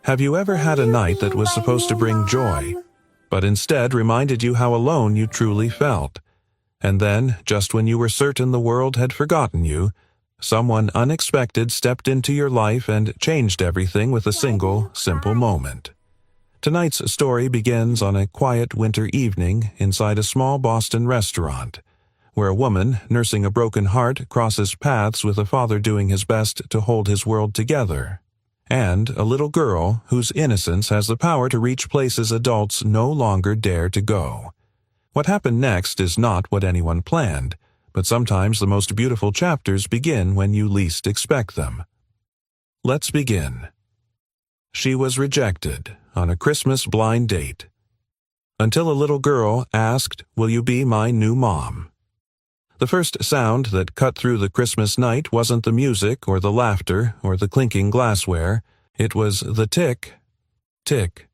Have you ever had a night that was supposed to bring joy, but instead reminded you how alone you truly felt? And then, just when you were certain the world had forgotten you, someone unexpected stepped into your life and changed everything with a single, simple moment. Tonight's story begins on a quiet winter evening inside a small Boston restaurant, where a woman, nursing a broken heart, crosses paths with a father doing his best to hold his world together, and a little girl whose innocence has the power to reach places adults no longer dare to go. What happened next is not what anyone planned, but sometimes the most beautiful chapters begin when you least expect them. Let's begin. She was rejected on a Christmas blind date, until a little girl asked, "Will you be my new mom?" The first sound that cut through the Christmas night wasn't the music or the laughter or the clinking glassware. It was the tick, tick,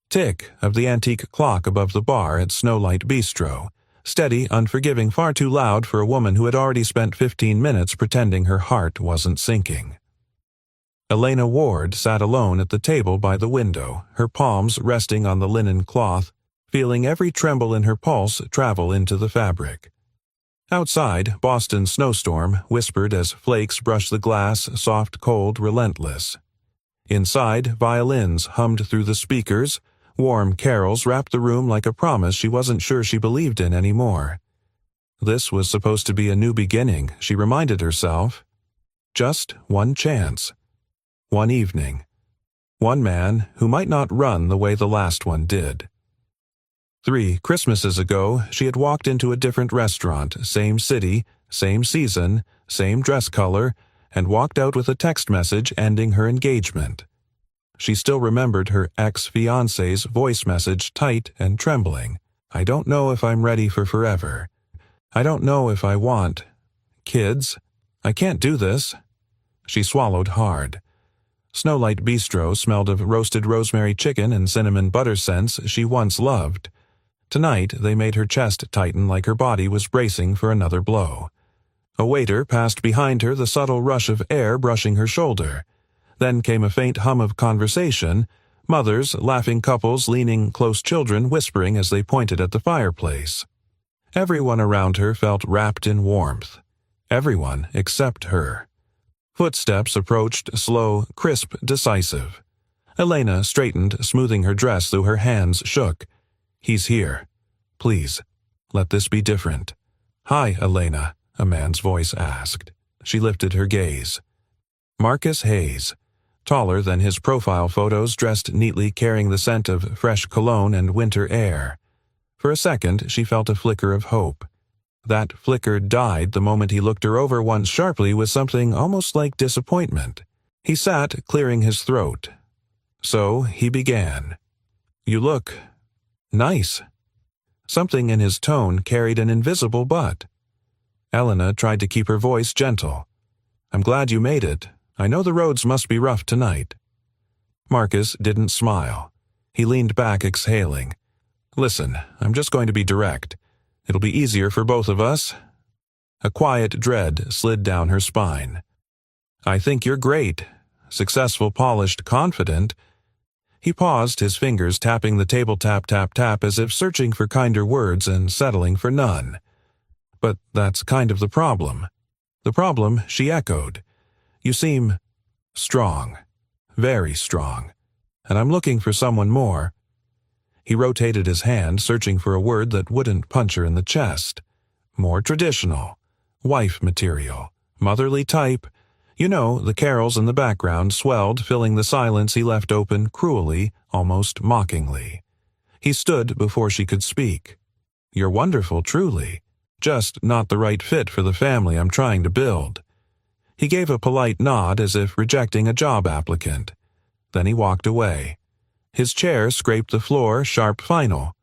tick of the antique clock above the bar at Snowlight Bistro, steady, unforgiving, far too loud for a woman who had already spent 15 minutes pretending her heart wasn't sinking. Elena Ward sat alone at the table by the window, her palms resting on the linen cloth, feeling every tremble in her pulse travel into the fabric. Outside, Boston's snowstorm whispered as flakes brushed the glass, soft, cold, relentless. Inside, violins hummed through the speakers, warm carols wrapped the room like a promise she wasn't sure she believed in anymore. This was supposed to be a new beginning, she reminded herself. Just one chance. One evening. One man who might not run the way the last one did. 3 Christmases ago, she had walked into a different restaurant, same city, same season, same dress color, and walked out with a text message ending her engagement. She still remembered her ex-fiancé's voice message, tight and trembling. "I don't know if I'm ready for forever. I don't know if I want kids. I can't do this." She swallowed hard. Snowlight Bistro smelled of roasted rosemary chicken and cinnamon butter scents she once loved. Tonight, they made her chest tighten like her body was bracing for another blow. A waiter passed behind her, the subtle rush of air brushing her shoulder. Then came a faint hum of conversation, mothers, laughing couples leaning, close children whispering as they pointed at the fireplace. Everyone around her felt wrapped in warmth. Everyone except her. Footsteps approached, slow, crisp, decisive. Elena straightened, smoothing her dress though her hands shook. "He's here. Please, let this be different." "Hi, Elena," a man's voice asked. She lifted her gaze. Marcus Hayes, taller than his profile photos, dressed neatly, carrying the scent of fresh cologne and winter air. For a second, she felt a flicker of hope. That flicker died the moment he looked her over once sharply with something almost like disappointment. He sat, clearing his throat. So he began. "You look nice." Something in his tone carried an invisible but. Elena tried to keep her voice gentle. "I'm glad you made it. I know the roads must be rough tonight." Marcus didn't smile. He leaned back, exhaling. "Listen, I'm just going to be direct. It'll be easier for both of us." A quiet dread slid down her spine. "I think you're great. Successful, polished, confident." He paused, his fingers tapping the table, tap, tap, tap, as if searching for kinder words and settling for none. "But that's kind of the problem." "The problem," she echoed. "You seem strong. Very strong. And I'm looking for someone more." He rotated his hand, searching for a word that wouldn't punch her in the chest. More traditional. Wife material. Motherly type. You know, the carols in the background swelled, filling the silence he left open cruelly, almost mockingly. He stood before she could speak. "You're wonderful, truly. Just not the right fit for the family I'm trying to build." He gave a polite nod as if rejecting a job applicant. Then he walked away. His chair scraped the floor, sharp final.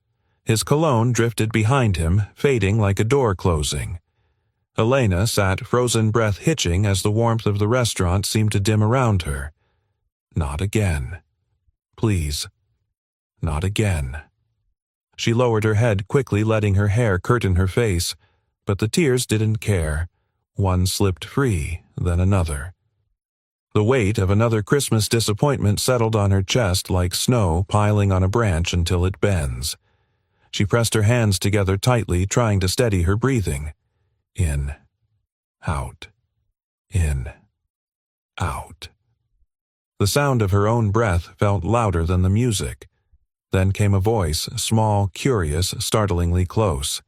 His cologne drifted behind him, fading like a door closing. Elena sat, frozen breath hitching as the warmth of the restaurant seemed to dim around her. Not again. Please. Not again. She lowered her head quickly, letting her hair curtain her face, but the tears didn't care. One slipped free, then another. The weight of another Christmas disappointment settled on her chest like snow piling on a branch until it bends. She pressed her hands together tightly, trying to steady her breathing. In, out, in, out. The sound of her own breath felt louder than the music. Then came a voice, small, curious, startlingly close.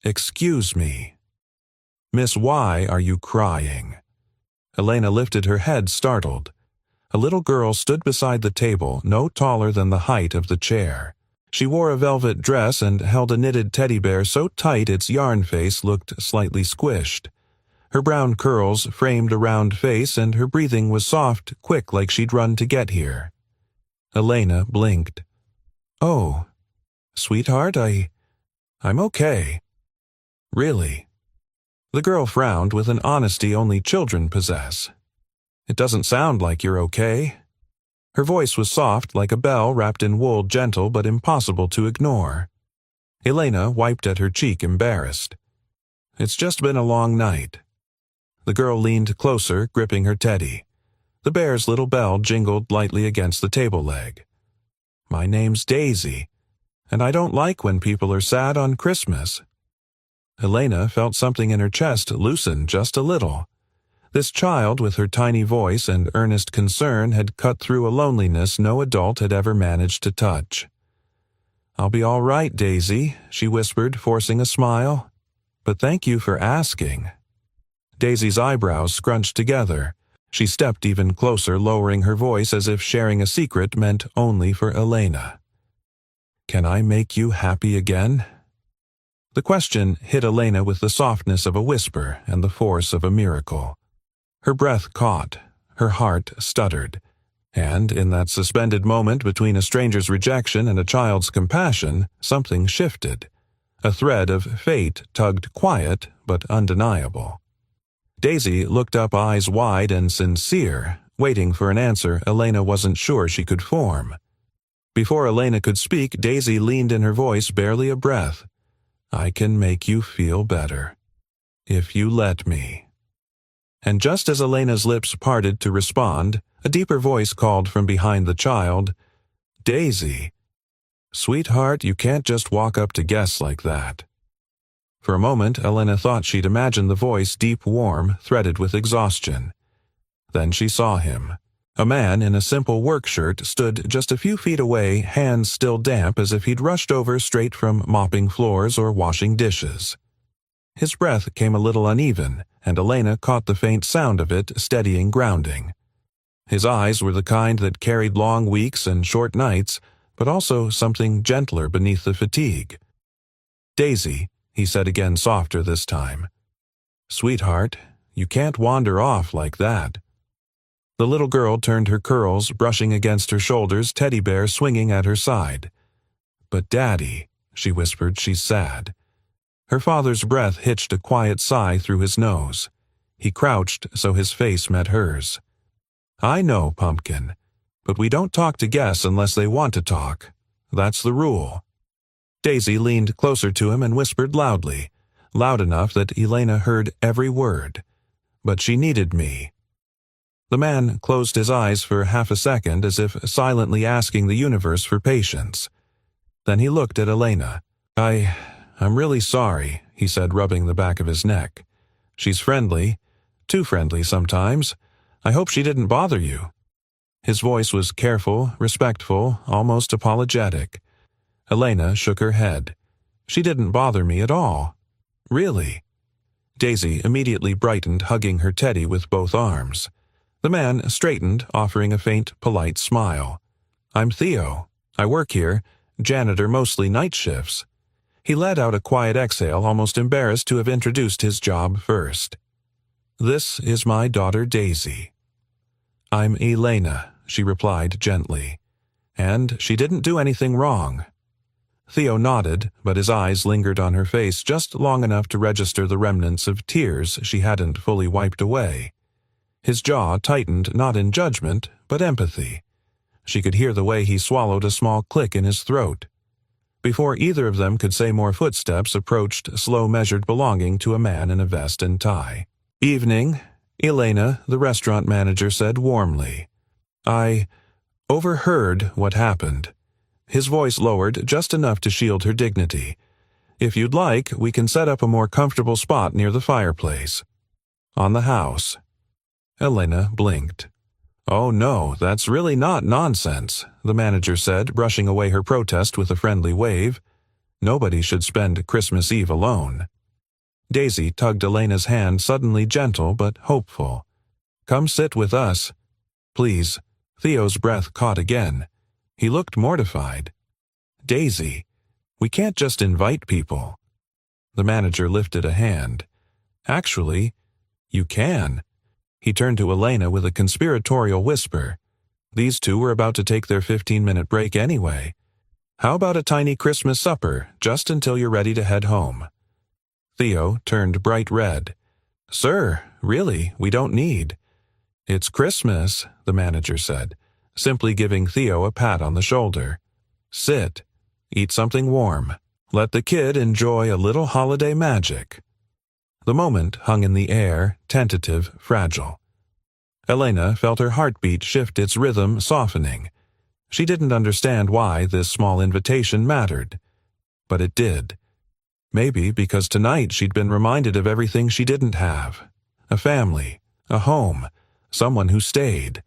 "Excuse me. Miss, why are you crying?" Elena lifted her head, startled. A little girl stood beside the table, no taller than the height of the chair. She wore a velvet dress and held a knitted teddy bear so tight its yarn face looked slightly squished. Her brown curls framed a round face, and her breathing was soft, quick, like she'd run to get here. Elena blinked. "Oh, sweetheart, I'm okay." "Really?" The girl frowned with an honesty only children possess. "It doesn't sound like you're okay." Her voice was soft, like a bell wrapped in wool, gentle but impossible to ignore. Elena wiped at her cheek, embarrassed. "It's just been a long night." The girl leaned closer, gripping her teddy. The bear's little bell jingled lightly against the table leg. "My name's Daisy, and I don't like when people are sad on Christmas." Elena felt something in her chest loosen just a little. This child, with her tiny voice and earnest concern, had cut through a loneliness no adult had ever managed to touch. "I'll be all right, Daisy," she whispered, forcing a smile. "But thank you for asking." Daisy's eyebrows scrunched together. She stepped even closer, lowering her voice as if sharing a secret meant only for Elena. "Can I make you happy again?" The question hit Elena with the softness of a whisper and the force of a miracle. Her breath caught, her heart stuttered, and in that suspended moment between a stranger's rejection and a child's compassion, something shifted. A thread of fate tugged, quiet but undeniable. Daisy looked up, eyes wide and sincere, waiting for an answer Elena wasn't sure she could form. Before Elena could speak, Daisy leaned in her voice barely a breath. "I can make you feel better. If you let me." And just as Elena's lips parted to respond, a deeper voice called from behind the child, "Daisy, sweetheart, you can't just walk up to guests like that." For a moment, Elena thought she'd imagined the voice deep, warm, threaded with exhaustion. Then she saw him. A man in a simple work shirt stood just a few feet away, hands still damp as if he'd rushed over straight from mopping floors or washing dishes. His breath came a little uneven, and Elena caught the faint sound of it, steadying, grounding. His eyes were the kind that carried long weeks and short nights, but also something gentler beneath the fatigue. "Daisy," he said again, softer this time. "Sweetheart, you can't wander off like that." The little girl turned her curls, brushing against her shoulders, teddy bear swinging at her side. "But Daddy," she whispered, "she's sad." Her father's breath hitched a quiet sigh through his nose. He crouched so his face met hers. "I know, Pumpkin, but we don't talk to guests unless they want to talk. That's the rule." Daisy leaned closer to him and whispered loudly, loud enough that Elena heard every word. "But she needed me." The man closed his eyes for half a second, as if silently asking the universe for patience. Then he looked at Elena. I'm really sorry," he said, rubbing the back of his neck. "She's friendly, too friendly sometimes. I hope she didn't bother you." His voice was careful, respectful, almost apologetic. Elena shook her head. "She didn't bother me at all." "Really?" Daisy immediately brightened, hugging her teddy with both arms. The man straightened, offering a faint, polite smile. "I'm Theo. I work here, janitor, mostly night shifts." He let out a quiet exhale, almost embarrassed to have introduced his job first. "This is my daughter Daisy." "I'm Elena," she replied gently. "And she didn't do anything wrong." Theo nodded, but his eyes lingered on her face just long enough to register the remnants of tears she hadn't fully wiped away. His jaw tightened, not in judgment, but empathy. She could hear the way he swallowed a small click in his throat. Before either of them could say more, footsteps approached, slow, measured, belonging to a man in a vest and tie. "Evening," Elena, the restaurant manager, said warmly. I overheard what happened. His voice lowered just enough to shield her dignity. If you'd like, we can set up a more comfortable spot near the fireplace. On the house. Elena blinked. Oh no, that's really not nonsense, the manager said, brushing away her protest with a friendly wave. Nobody should spend Christmas Eve alone. Daisy tugged Elena's hand, suddenly gentle but hopeful. Come sit with us. Please. Theo's breath caught again. He looked mortified. Daisy, we can't just invite people. The manager lifted a hand. Actually, you can. He turned to Elena with a conspiratorial whisper. These two were about to take their 15-minute break anyway. How about a tiny Christmas supper, just until you're ready to head home? Theo turned bright red. Sir, really, we don't need. It's Christmas, the manager said, simply giving Theo a pat on the shoulder. Sit. Eat something warm. Let the kid enjoy a little holiday magic. The moment hung in the air, tentative, fragile. Elena felt her heartbeat shift its rhythm, softening. She didn't understand why this small invitation mattered. But it did. Maybe because tonight she'd been reminded of everything she didn't have. A family, a home, someone who stayed.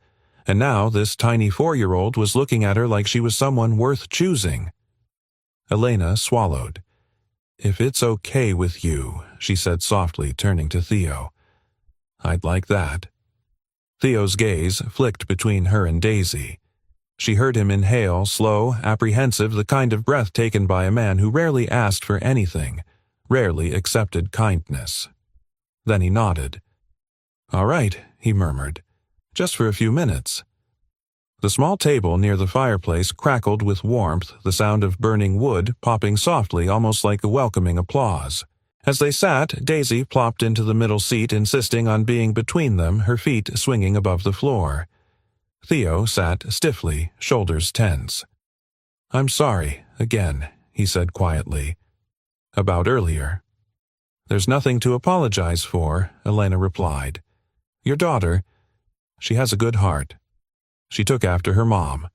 And now this tiny 4-year-old was looking at her like she was someone worth choosing. Elena swallowed. If it's okay with you, she said softly, turning to Theo. I'd like that. Theo's gaze flicked between her and Daisy. She heard him inhale, slow, apprehensive, the kind of breath taken by a man who rarely asked for anything, rarely accepted kindness. Then he nodded. All right, he murmured. Just for a few minutes. The small table near the fireplace crackled with warmth, the sound of burning wood popping softly, almost like a welcoming applause. As they sat, Daisy plopped into the middle seat, insisting on being between them, her feet swinging above the floor. Theo sat stiffly, shoulders tense. I'm sorry, again, he said quietly. About earlier. There's nothing to apologize for, Elena replied. Your daughter, she has a good heart. She took after her mom.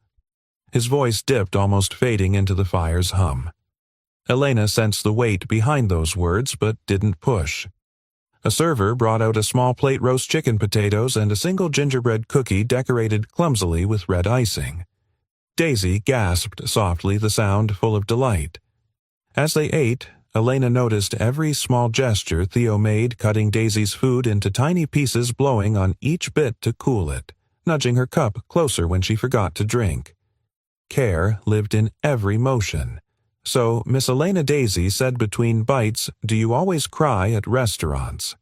His voice dipped, almost fading into the fire's hum. Elena sensed the weight behind those words, but didn't push. A server brought out a small plate roast chicken potatoes and a single gingerbread cookie decorated clumsily with red icing. Daisy gasped softly, the sound full of delight. As they ate, Elena noticed every small gesture Theo made, cutting Daisy's food into tiny pieces, blowing on each bit to cool it, nudging her cup closer when she forgot to drink. Care lived in every motion. So Miss Elena Daisy said between bites, Do you always cry at restaurants?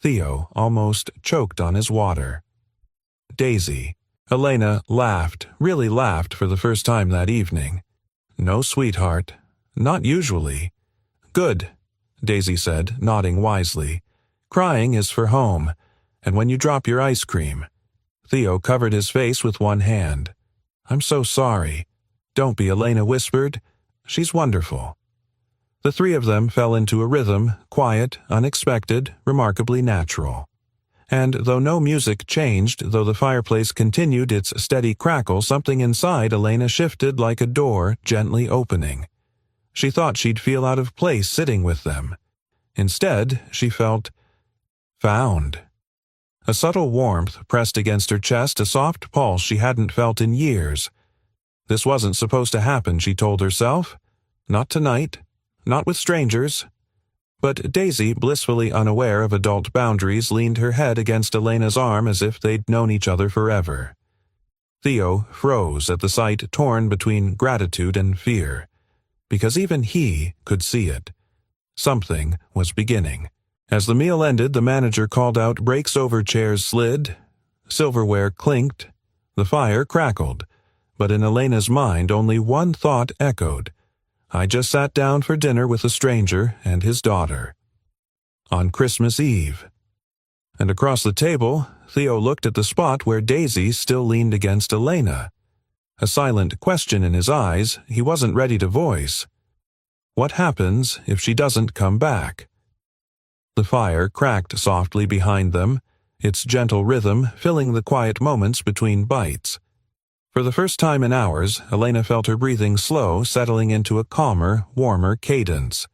Theo almost choked on his water. Daisy. Elena laughed, really laughed for the first time that evening. No, sweetheart. Not usually. Good, Daisy said, nodding wisely. Crying is for home, and when you drop your ice cream. Theo covered his face with one hand. I'm so sorry. Don't be, Elena whispered. She's wonderful. The three of them fell into a rhythm, quiet, unexpected, remarkably natural. And though no music changed, though the fireplace continued its steady crackle, something inside Elena shifted like a door gently opening. She thought she'd feel out of place sitting with them. Instead, she felt found. A subtle warmth pressed against her chest, a soft pulse she hadn't felt in years. This wasn't supposed to happen, she told herself. Not tonight. Not with strangers. But Daisy, blissfully unaware of adult boundaries, leaned her head against Elena's arm as if they'd known each other forever. Theo froze at the sight, torn between gratitude and fear. Because even he could see it. Something was beginning. As the meal ended, the manager called out, breaks over chairs slid, silverware clinked, the fire crackled. But in Elena's mind only one thought echoed. I just sat down for dinner with a stranger and his daughter. On Christmas Eve. And across the table, Theo looked at the spot where Daisy still leaned against Elena. A silent question in his eyes he wasn't ready to voice. What happens if she doesn't come back? The fire cracked softly behind them. its gentle rhythm filling the quiet moments between bites. For the first time in hours, Elena felt her breathing slow, settling into a calmer, warmer cadence.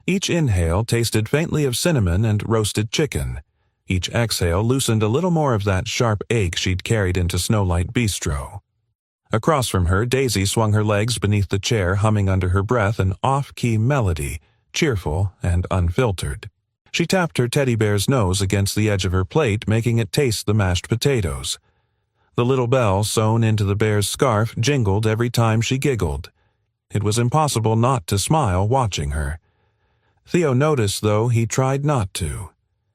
Each inhale tasted faintly of cinnamon and roasted chicken. Each exhale loosened a little more of that sharp ache she'd carried into Snowlight Bistro. Across from her, Daisy swung her legs beneath the chair, humming under her breath an off-key melody, cheerful and unfiltered. She tapped her teddy bear's nose against the edge of her plate, making it taste the mashed potatoes. The little bell sewn into the bear's scarf jingled every time she giggled. It was impossible not to smile watching her. Theo noticed, though he tried not to.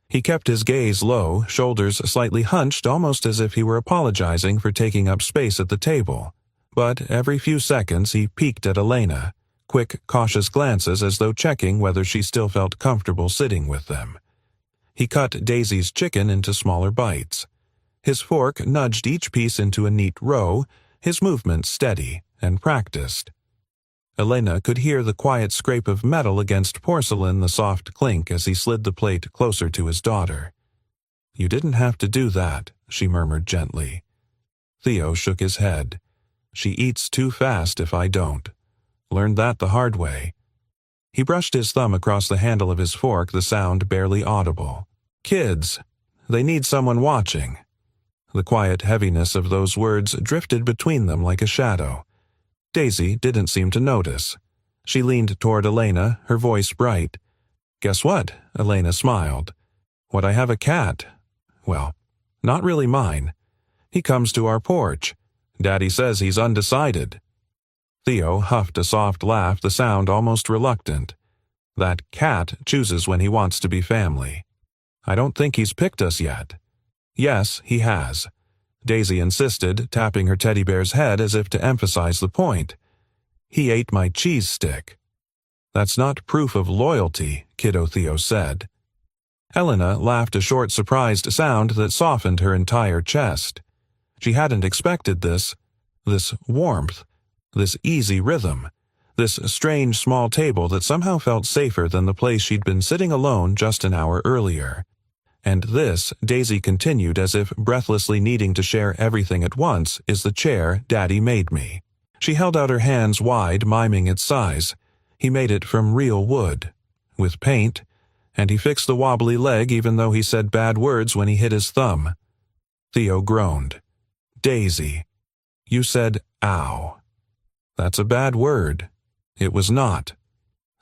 He kept his gaze low, shoulders slightly hunched, almost as if he were apologizing for taking up space at the table. But every few seconds he peeked at Elena, quick, cautious glances as though checking whether she still felt comfortable sitting with them. He cut Daisy's chicken into smaller bites. His fork nudged each piece into a neat row, his movements steady and practiced. Elena could hear the quiet scrape of metal against porcelain, the soft clink as he slid the plate closer to his daughter. "You didn't have to do that," she murmured gently. Theo shook his head. "She eats too fast if I don't. Learned that the hard way." He brushed his thumb across the handle of his fork, the sound barely audible. "Kids, they need someone watching." The quiet heaviness of those words drifted between them like a shadow. Daisy didn't seem to notice. She leaned toward Elena, her voice bright. "Guess what?" Elena smiled. "What, I have a cat. Well, not really mine. He comes to our porch. Daddy says he's undecided." Theo huffed a soft laugh, the sound almost reluctant. "That cat chooses when he wants to be family. I don't think he's picked us yet." "Yes, he has," Daisy insisted, tapping her teddy bear's head as if to emphasize the point. "He ate my cheese stick." "That's not proof of loyalty," Kiddo Theo said. Helena laughed a short, surprised sound that softened her entire chest. She hadn't expected this warmth, this easy rhythm, this strange small table that somehow felt safer than the place she'd been sitting alone just an hour earlier. "And this," Daisy continued as if breathlessly needing to share everything at once, "is the chair Daddy made me." She held out her hands wide, miming its size. "He made it from real wood, with paint, and he fixed the wobbly leg even though he said bad words when he hit his thumb." Theo groaned. "Daisy, you said ow." "That's a bad word." It was not.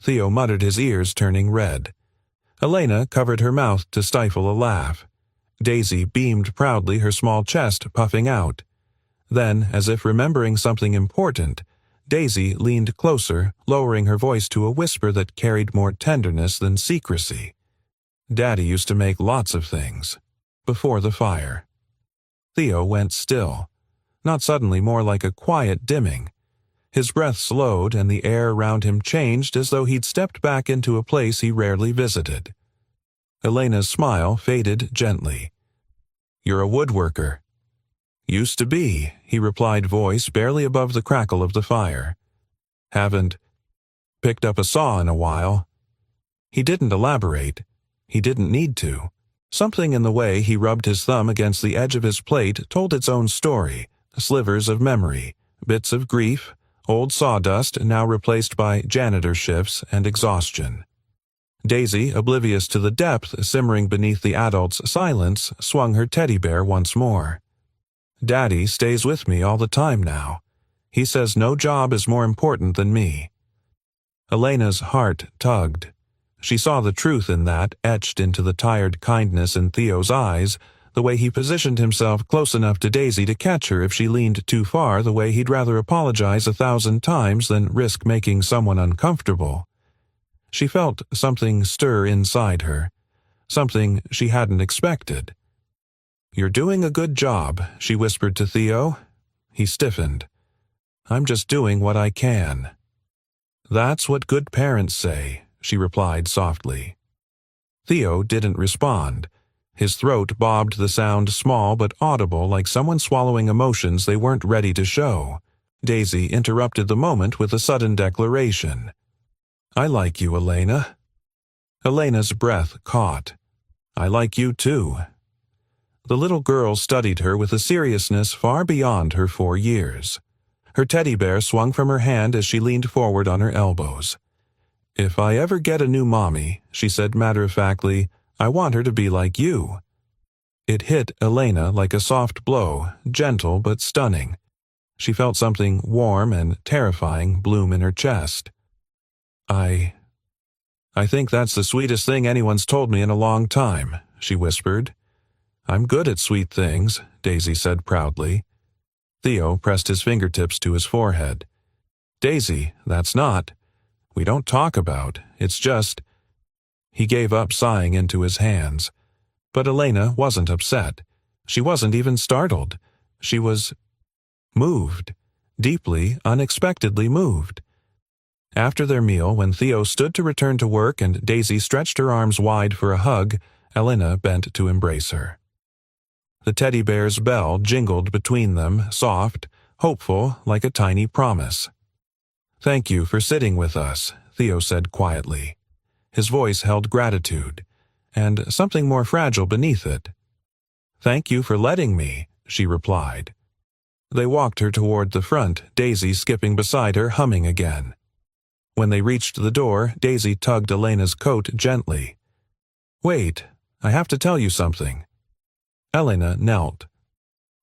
Theo muttered, his ears turning red. Elena covered her mouth to stifle a laugh. Daisy beamed proudly, her small chest puffing out. Then, as if remembering something important, Daisy leaned closer, lowering her voice to a whisper that carried more tenderness than secrecy. "Daddy used to make lots of things. Before the fire." Theo went still. Not suddenly, more like a quiet dimming. His breath slowed and the air around him changed as though he'd stepped back into a place he rarely visited. Elena's smile faded gently. "You're a woodworker." "Used to be," he replied, voice barely above the crackle of the fire. "Haven't picked up a saw in a while." He didn't elaborate. He didn't need to. Something in the way he rubbed his thumb against the edge of his plate told its own story, slivers of memory, bits of grief, old sawdust now replaced by janitor shifts and exhaustion. Daisy, oblivious to the depth simmering beneath the adult's silence, swung her teddy bear once more. "Daddy stays with me all the time now. He says no job is more important than me." Elena's heart tugged. She saw the truth in that, etched into the tired kindness in Theo's eyes, the way he positioned himself close enough to Daisy to catch her if she leaned too far, the way he'd rather apologize 1,000 times than risk making someone uncomfortable. She felt something stir inside her, something she hadn't expected. "You're doing a good job," she whispered to Theo. He stiffened. "I'm just doing what I can." "That's what good parents say," she replied softly. Theo didn't respond. His throat bobbed, the sound small but audible, like someone swallowing emotions they weren't ready to show. Daisy interrupted the moment with a sudden declaration. "I like you, Elena." Elena's breath caught. "I like you too." The little girl studied her with a seriousness far beyond her 4 years. Her teddy bear swung from her hand as she leaned forward on her elbows. "If I ever get a new mommy," she said matter-of-factly, "I want her to be like you." It hit Elena like a soft blow, gentle but stunning. She felt something warm and terrifying bloom in her chest. I think that's the sweetest thing anyone's told me in a long time," she whispered. "I'm good at sweet things," Daisy said proudly. Theo pressed his fingertips to his forehead. "Daisy, that's not. We don't talk about. It's just—" He gave up, sighing into his hands. But Elena wasn't upset. She wasn't even startled. She was moved, deeply, unexpectedly moved. After their meal, when Theo stood to return to work and Daisy stretched her arms wide for a hug, Elena bent to embrace her. The teddy bear's bell jingled between them, soft, hopeful, like a tiny promise. "Thank you for sitting with us," Theo said quietly. His voice held gratitude, and something more fragile beneath it. "Thank you for letting me," she replied. They walked her toward the front, Daisy skipping beside her, humming again. When they reached the door, Daisy tugged Elena's coat gently. "Wait, I have to tell you something." Elena knelt.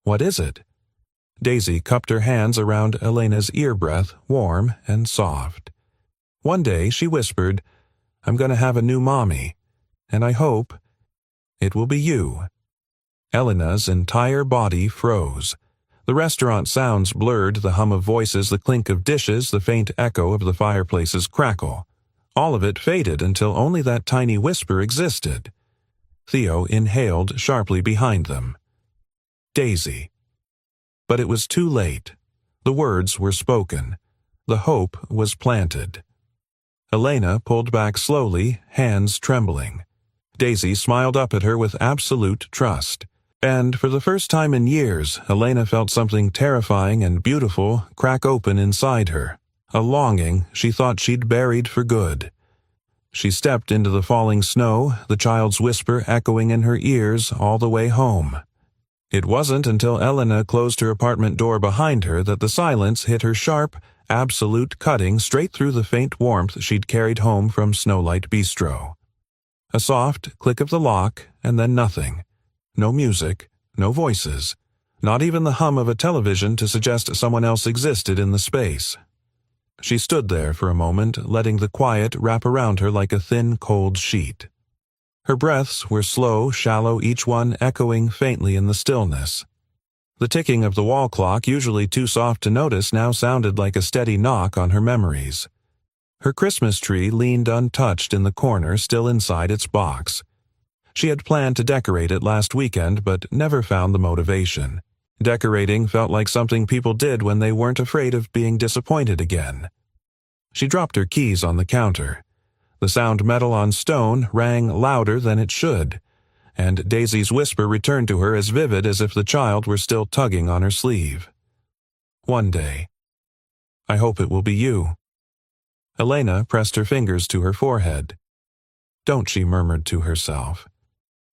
"What is it?" Daisy cupped her hands around Elena's ear breath, warm and soft. "One day," she whispered, "I'm going to have a new mommy, and I hope it will be you." Elena's entire body froze. The restaurant sounds blurred, the hum of voices, the clink of dishes, the faint echo of the fireplace's crackle. All of it faded until only that tiny whisper existed. Theo inhaled sharply behind them. "Daisy." But it was too late. The words were spoken. The hope was planted. Elena pulled back slowly, hands trembling. Daisy smiled up at her with absolute trust. And for the first time in years, Elena felt something terrifying and beautiful crack open inside her, a longing she thought she'd buried for good. She stepped into the falling snow, the child's whisper echoing in her ears all the way home. It wasn't until Elena closed her apartment door behind her that the silence hit her sharp, absolute cutting straight through the faint warmth she'd carried home from Snowlight Bistro. A soft click of the lock, and then nothing. No music, no voices, not even the hum of a television to suggest someone else existed in the space. She stood there for a moment, letting the quiet wrap around her like a thin, cold sheet. Her breaths were slow, shallow, each one echoing faintly in the stillness. The ticking of the wall clock, usually too soft to notice, now sounded like a steady knock on her memories. Her Christmas tree leaned untouched in the corner, still inside its box. She had planned to decorate it last weekend, but never found the motivation. Decorating felt like something people did when they weren't afraid of being disappointed again. She dropped her keys on the counter. The sound metal on stone rang louder than it should, and Daisy's whisper returned to her as vivid as if the child were still tugging on her sleeve. "One day. I hope it will be you." Elena pressed her fingers to her forehead. "Don't," she murmured to herself.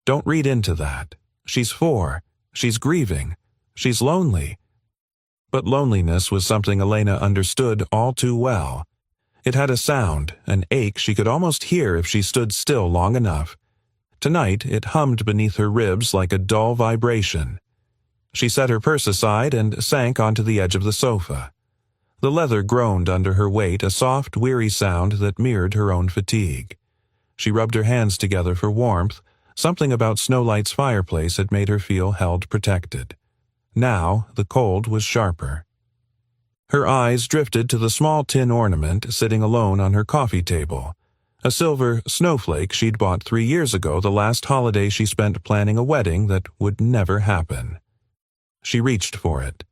"Don't read into that. She's 4. She's grieving. She's lonely." But loneliness was something Elena understood all too well. It had a sound, an ache she could almost hear if she stood still long enough. Tonight it hummed beneath her ribs like a dull vibration. She set her purse aside and sank onto the edge of the sofa. The leather groaned under her weight, a soft, weary sound that mirrored her own fatigue. She rubbed her hands together for warmth. Something about Snowlight's fireplace had made her feel held protected. Now the cold was sharper. Her eyes drifted to the small tin ornament sitting alone on her coffee table, a silver snowflake she'd bought 3 years ago, the last holiday she spent planning a wedding that would never happen. She reached for it.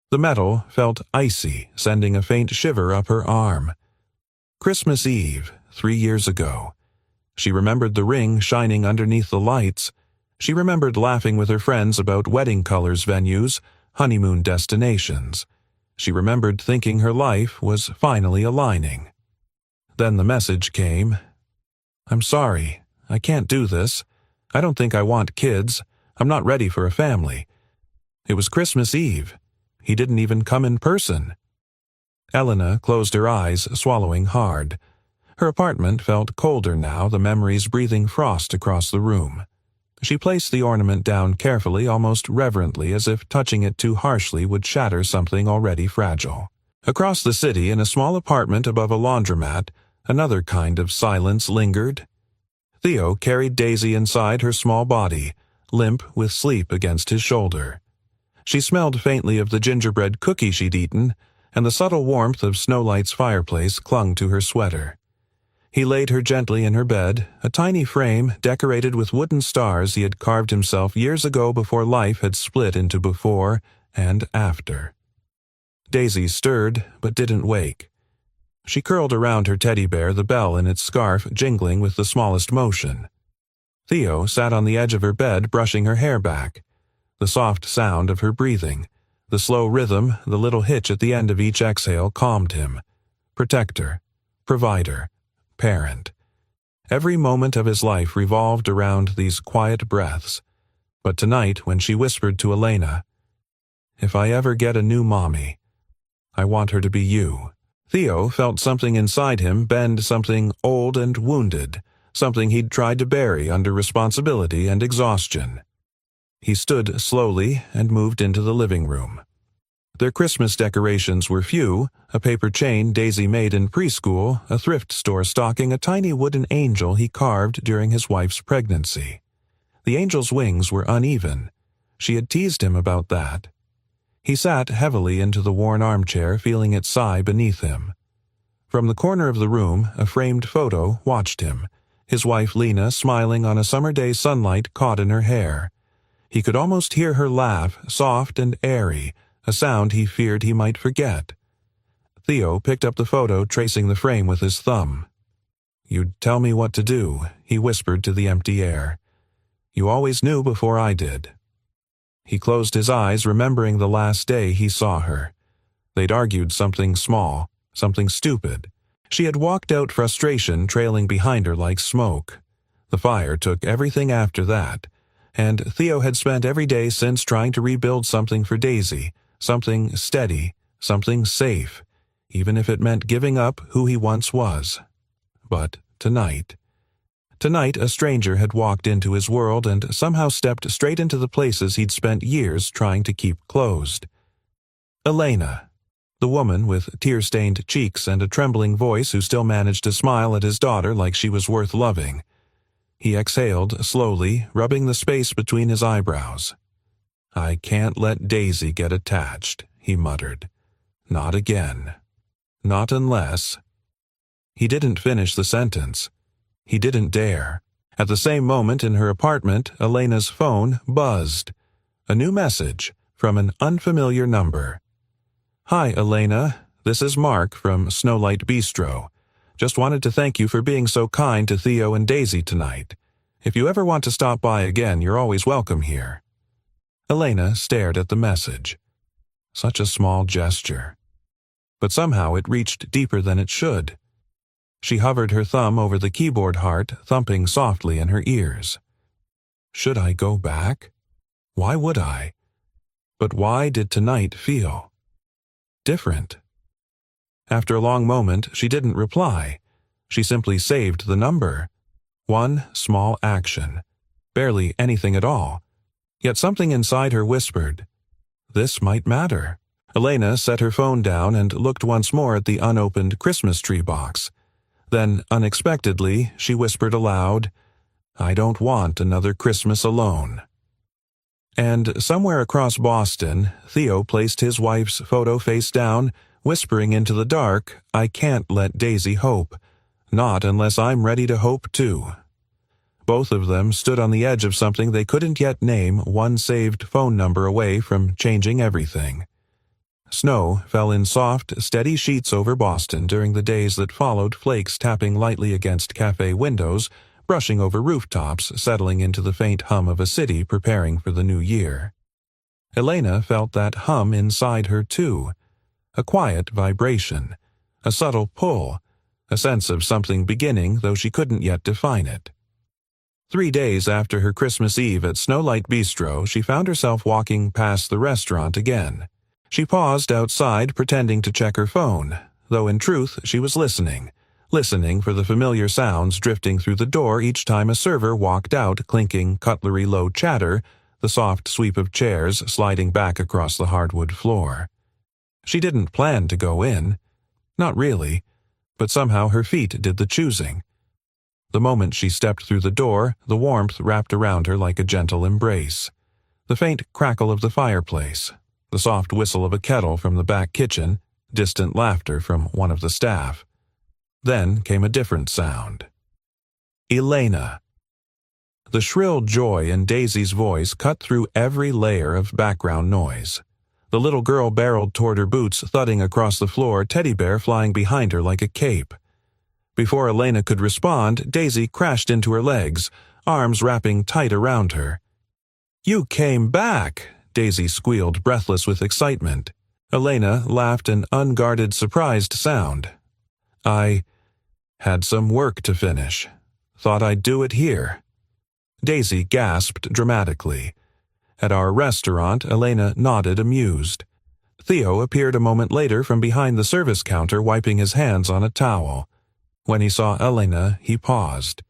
The metal felt icy, sending a faint shiver up her arm. Christmas Eve, 3 years ago. She remembered the ring shining underneath the lights. She remembered laughing with her friends about wedding colors venues, honeymoon destinations. She remembered thinking her life was finally aligning. Then the message came. "I'm sorry. I can't do this. I don't think I want kids. I'm not ready for a family. It was Christmas Eve. He didn't even come in person. Elena closed her eyes, swallowing hard. Her apartment felt colder now, the memories breathing frost across the room. She placed the ornament down carefully, almost reverently, as if touching it too harshly would shatter something already fragile. Across the city, in a small apartment above a laundromat, another kind of silence lingered. Theo carried Daisy inside her small body, limp with sleep against his shoulder. She smelled faintly of the gingerbread cookie she'd eaten, and the subtle warmth of Snowlight's fireplace clung to her sweater. He laid her gently in her bed, a tiny frame decorated with wooden stars he had carved himself years ago before life had split into before and after. Daisy stirred, but didn't wake. She curled around her teddy bear, the bell in its scarf jingling with the smallest motion. Theo sat on the edge of her bed, brushing her hair back. The soft sound of her breathing, the slow rhythm, the little hitch at the end of each exhale calmed him. Protector, provider, parent. Every moment of his life revolved around these quiet breaths. But tonight, when she whispered to Elena, "If I ever get a new mommy, I want her to be you." Theo felt something inside him bend, something old and wounded, something he'd tried to bury under responsibility and exhaustion. He stood slowly and moved into the living room. Their Christmas decorations were few, a paper chain Daisy made in preschool, a thrift store stocking a tiny wooden angel he carved during his wife's pregnancy. The angel's wings were uneven. She had teased him about that. He sat heavily into the worn armchair, feeling it sigh beneath him. From the corner of the room, a framed photo watched him, his wife Lena smiling on a summer day's sunlight caught in her hair. He could almost hear her laugh, soft and airy, a sound he feared he might forget. Theo picked up the photo, tracing the frame with his thumb. "You'd tell me what to do," he whispered to the empty air. "You always knew before I did." He closed his eyes, remembering the last day he saw her. They'd argued something small, something stupid. She had walked out, frustration trailing behind her like smoke. The fire took everything after that, and Theo had spent every day since trying to rebuild something for Daisy, something steady, something safe, even if it meant giving up who he once was. But tonight a stranger had walked into his world and somehow stepped straight into the places he'd spent years trying to keep closed. Elena, the woman with tear-stained cheeks and a trembling voice who still managed to smile at his daughter like she was worth loving. He exhaled slowly, rubbing the space between his eyebrows. "I can't let Daisy get attached," he muttered. "Not again. Not unless—" He didn't finish the sentence. He didn't dare. At the same moment in her apartment, Elena's phone buzzed. A new message from an unfamiliar number. "Hi, Elena. This is Mark from Snowlight Bistro. Just wanted to thank you for being so kind to Theo and Daisy tonight. If you ever want to stop by again, you're always welcome here." Elena stared at the message. Such a small gesture. But somehow it reached deeper than it should. She hovered her thumb over the keyboard heart, thumping softly in her ears. Should I go back? Why would I? But why did tonight feel different? After a long moment, she didn't reply. She simply saved the number. One small action. Barely anything at all. Yet something inside her whispered, this might matter. Elena set her phone down and looked once more at the unopened Christmas tree box. Then, unexpectedly, she whispered aloud, "I don't want another Christmas alone." And somewhere across Boston, Theo placed his wife's photo face down, whispering into the dark, "I can't let Daisy hope. Not unless I'm ready to hope too." Both of them stood on the edge of something they couldn't yet name, one saved phone number away from changing everything. Snow fell in soft, steady sheets over Boston during the days that followed, flakes tapping lightly against café windows, brushing over rooftops, settling into the faint hum of a city preparing for the new year. Elena felt that hum inside her too, a quiet vibration, a subtle pull, a sense of something beginning, though she couldn't yet define it. 3 days after her Christmas Eve at Snowlight Bistro, she found herself walking past the restaurant again. She paused outside, pretending to check her phone, though in truth she was listening for the familiar sounds drifting through the door each time a server walked out, clinking cutlery-low chatter, the soft sweep of chairs sliding back across the hardwood floor. She didn't plan to go in. Not really, but somehow her feet did the choosing. The moment she stepped through the door, the warmth wrapped around her like a gentle embrace. The faint crackle of the fireplace, the soft whistle of a kettle from the back kitchen, distant laughter from one of the staff. Then came a different sound. Elena. The shrill joy in Daisy's voice cut through every layer of background noise. The little girl barreled toward her boots, thudding across the floor, teddy bear flying behind her like a cape. Before Elena could respond, Daisy crashed into her legs, arms wrapping tight around her. "You came back!" Daisy squealed, breathless with excitement. Elena laughed an unguarded, surprised sound. "I had some work to finish. Thought I'd do it here." Daisy gasped dramatically. At our restaurant, Elena nodded, amused. Theo appeared a moment later from behind the service counter, wiping his hands on a towel. When he saw Elena, he paused.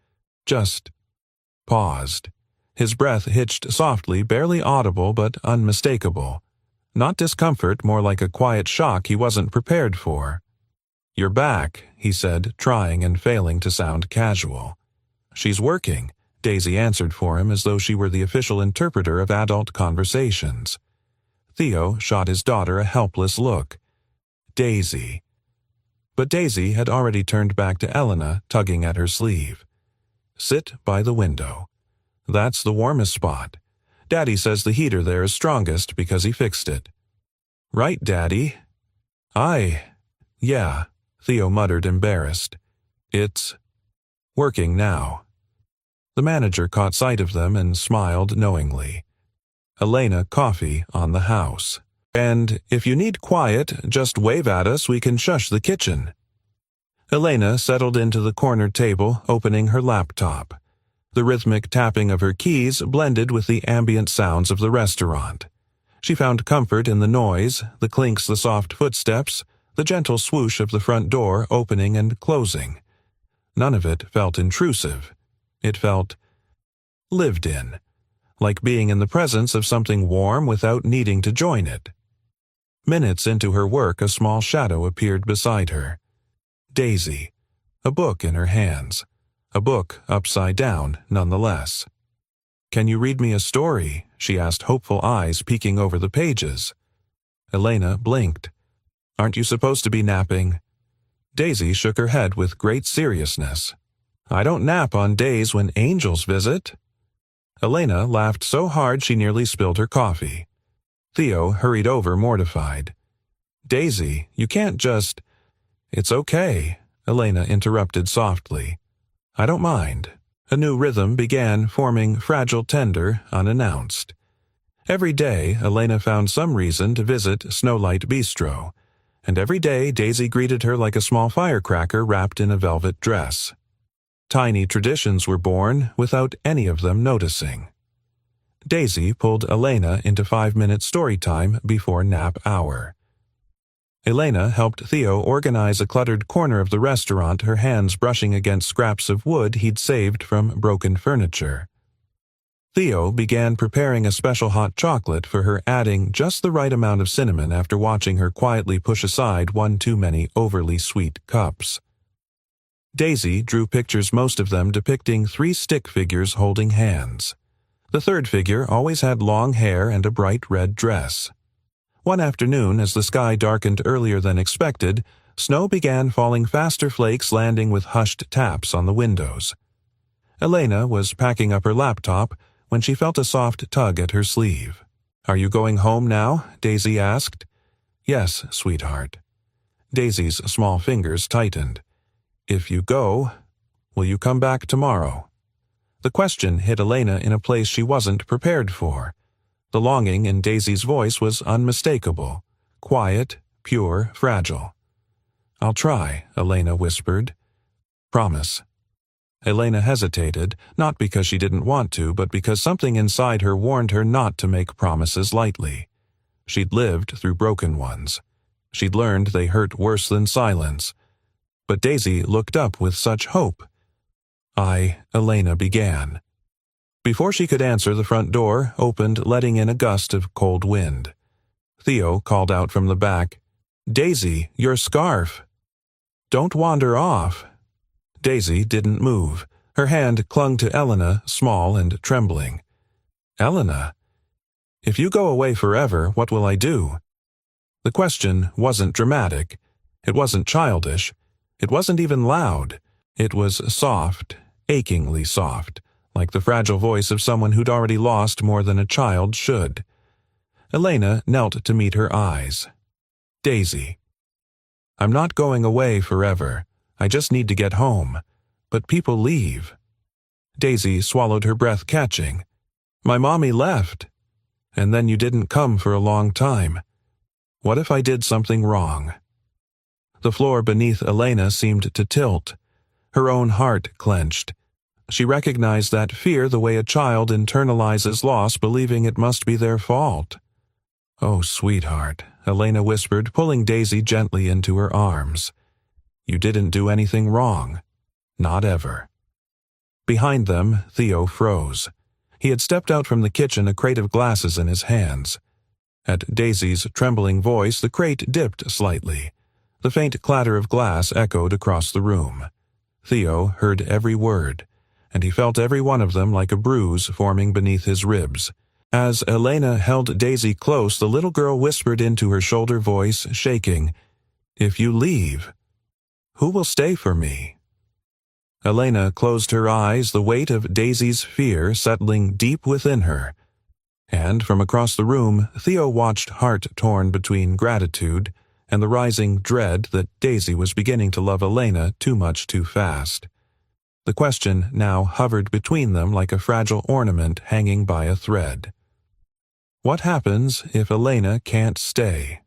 Just paused. His breath hitched softly, barely audible but unmistakable. Not discomfort, more like a quiet shock he wasn't prepared for. "You're back," he said, trying and failing to sound casual. "She's working," Daisy answered for him as though she were the official interpreter of adult conversations. Theo shot his daughter a helpless look. "Daisy." But Daisy had already turned back to Elena, tugging at her sleeve. "Sit by the window. That's the warmest spot. Daddy says the heater there is strongest because he fixed it." "Right, Daddy." Yeah," Theo muttered, embarrassed. "It's working now." The manager caught sight of them and smiled knowingly. "Elena, coffee on the house. And if you need quiet, just wave at us, we can shush the kitchen." Elena settled into the corner table, opening her laptop. The rhythmic tapping of her keys blended with the ambient sounds of the restaurant. She found comfort in the noise, the clinks, the soft footsteps, the gentle swoosh of the front door opening and closing. None of it felt intrusive. It felt lived in, like being in the presence of something warm without needing to join it. Minutes into her work, a small shadow appeared beside her. Daisy, a book in her hands. A book upside down, nonetheless. "Can you read me a story?" she asked, hopeful eyes peeking over the pages. Elena blinked. "Aren't you supposed to be napping?" Daisy shook her head with great seriousness. "I don't nap on days when angels visit." Elena laughed so hard she nearly spilled her coffee. Theo hurried over, mortified. "Daisy, you can't just—" "It's okay," Elena interrupted softly. "I don't mind." A new rhythm began, forming fragile, tender, unannounced. Every day, Elena found some reason to visit Snowlight Bistro, and every day Daisy greeted her like a small firecracker wrapped in a velvet dress. Tiny traditions were born without any of them noticing. Daisy pulled Elena into 5-minute story time before nap hour. Elena helped Theo organize a cluttered corner of the restaurant, her hands brushing against scraps of wood he'd saved from broken furniture. Theo began preparing a special hot chocolate for her, adding just the right amount of cinnamon after watching her quietly push aside one too many overly sweet cups. Daisy drew pictures, most of them depicting 3 stick figures holding hands. The third figure always had long hair and a bright red dress. One afternoon, as the sky darkened earlier than expected, snow began falling, faster flakes landing with hushed taps on the windows. Elena was packing up her laptop when she felt a soft tug at her sleeve. "Are you going home now?" Daisy asked. "Yes, sweetheart." Daisy's small fingers tightened. "If you go, will you come back tomorrow?" The question hit Elena in a place she wasn't prepared for. The longing in Daisy's voice was unmistakable, quiet, pure, fragile. "I'll try," Elena whispered. "Promise." Elena hesitated, not because she didn't want to, but because something inside her warned her not to make promises lightly. She'd lived through broken ones. She'd learned they hurt worse than silence. But Daisy looked up with such hope. Elena began. Before she could answer, the front door opened, letting in a gust of cold wind. Theo called out from the back, "Daisy, your scarf!" "Don't wander off." Daisy didn't move. Her hand clung to Elena, small and trembling. "Elena, if you go away forever, what will I do?" The question wasn't dramatic. It wasn't childish. It wasn't even loud. It was soft, achingly soft, like the fragile voice of someone who'd already lost more than a child should. Elena knelt to meet her eyes. "Daisy, I'm not going away forever. I just need to get home. But people leave." Daisy swallowed her breath, catching. "My mommy left. And then you didn't come for a long time. What if I did something wrong?" The floor beneath Elena seemed to tilt. Her own heart clenched. She recognized that fear the way a child internalizes loss, believing it must be their fault. "Oh, sweetheart," Elena whispered, pulling Daisy gently into her arms. "You didn't do anything wrong. Not ever." Behind them, Theo froze. He had stepped out from the kitchen, a crate of glasses in his hands. At Daisy's trembling voice, the crate dipped slightly. The faint clatter of glass echoed across the room. Theo heard every word, and he felt every one of them like a bruise forming beneath his ribs. As Elena held Daisy close, the little girl whispered into her shoulder, voice shaking, "If you leave, who will stay for me?" Elena closed her eyes, the weight of Daisy's fear settling deep within her. And from across the room, Theo watched, heart torn between gratitude and the rising dread that Daisy was beginning to love Elena too much too fast. The question now hovered between them like a fragile ornament hanging by a thread. What happens if Elena can't stay?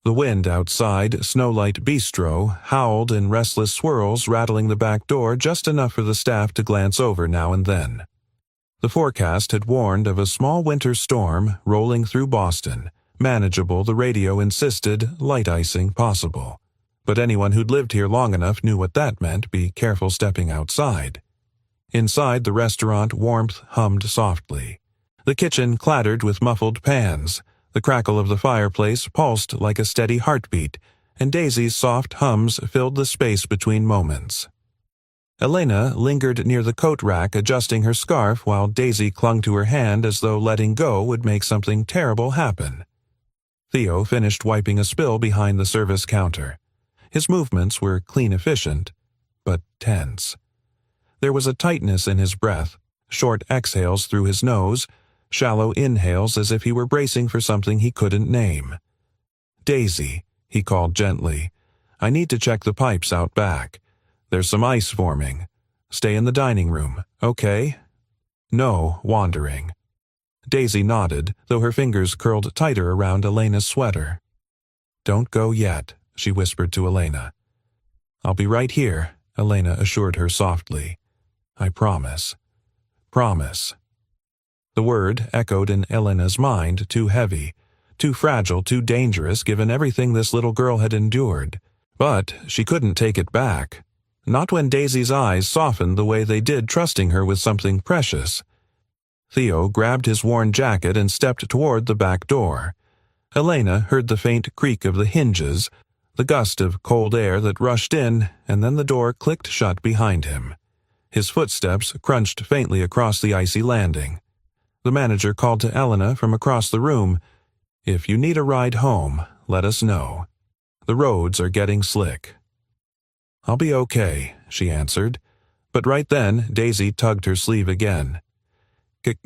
The wind outside Snowlight Bistro howled in restless swirls, rattling the back door just enough for the staff to glance over now and then. The forecast had warned of a small winter storm rolling through Boston. Manageable, the radio insisted, light icing possible. But anyone who'd lived here long enough knew what that meant. Be careful stepping outside. Inside the restaurant, warmth hummed softly. The kitchen clattered with muffled pans. The crackle of the fireplace pulsed like a steady heartbeat, and Daisy's soft hums filled the space between moments. Elena lingered near the coat rack, adjusting her scarf, while Daisy clung to her hand as though letting go would make something terrible happen. Theo finished wiping a spill behind the service counter. His movements were clean, efficient, but tense. There was a tightness in his breath, short exhales through his nose, shallow inhales as if he were bracing for something he couldn't name. "Daisy," he called gently, "I need to check the pipes out back. There's some ice forming. Stay in the dining room, okay?" No wandering. Daisy nodded, though her fingers curled tighter around Elena's sweater. "Don't go yet," she whispered to Elena. "I'll be right here," Elena assured her softly. "I promise. Promise." The word echoed in Elena's mind, too heavy, too fragile, too dangerous given everything this little girl had endured. But she couldn't take it back. Not when Daisy's eyes softened the way they did, trusting her with something precious. Theo grabbed his worn jacket and stepped toward the back door. Elena heard the faint creak of the hinges, the gust of cold air that rushed in, and then the door clicked shut behind him. His footsteps crunched faintly across the icy landing. The manager called to Elena from across the room, "If you need a ride home, let us know. The roads are getting slick." "I'll be okay," she answered. But right then, Daisy tugged her sleeve again.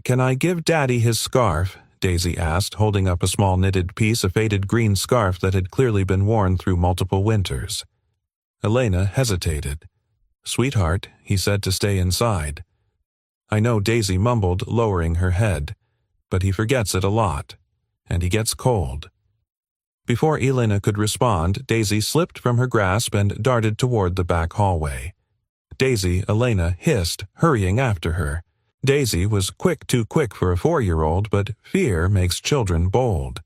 Can I give Daddy his scarf?" Daisy asked, holding up a small knitted piece, a faded green scarf that had clearly been worn through multiple winters. Elena hesitated. "Sweetheart," he said to stay inside. "I know," Daisy mumbled, lowering her head, "but he forgets it a lot, and he gets cold." Before Elena could respond, Daisy slipped from her grasp and darted toward the back hallway. Daisy, Elena hissed, hurrying after her. Daisy was too quick for a 4-year-old, but fear makes children bold.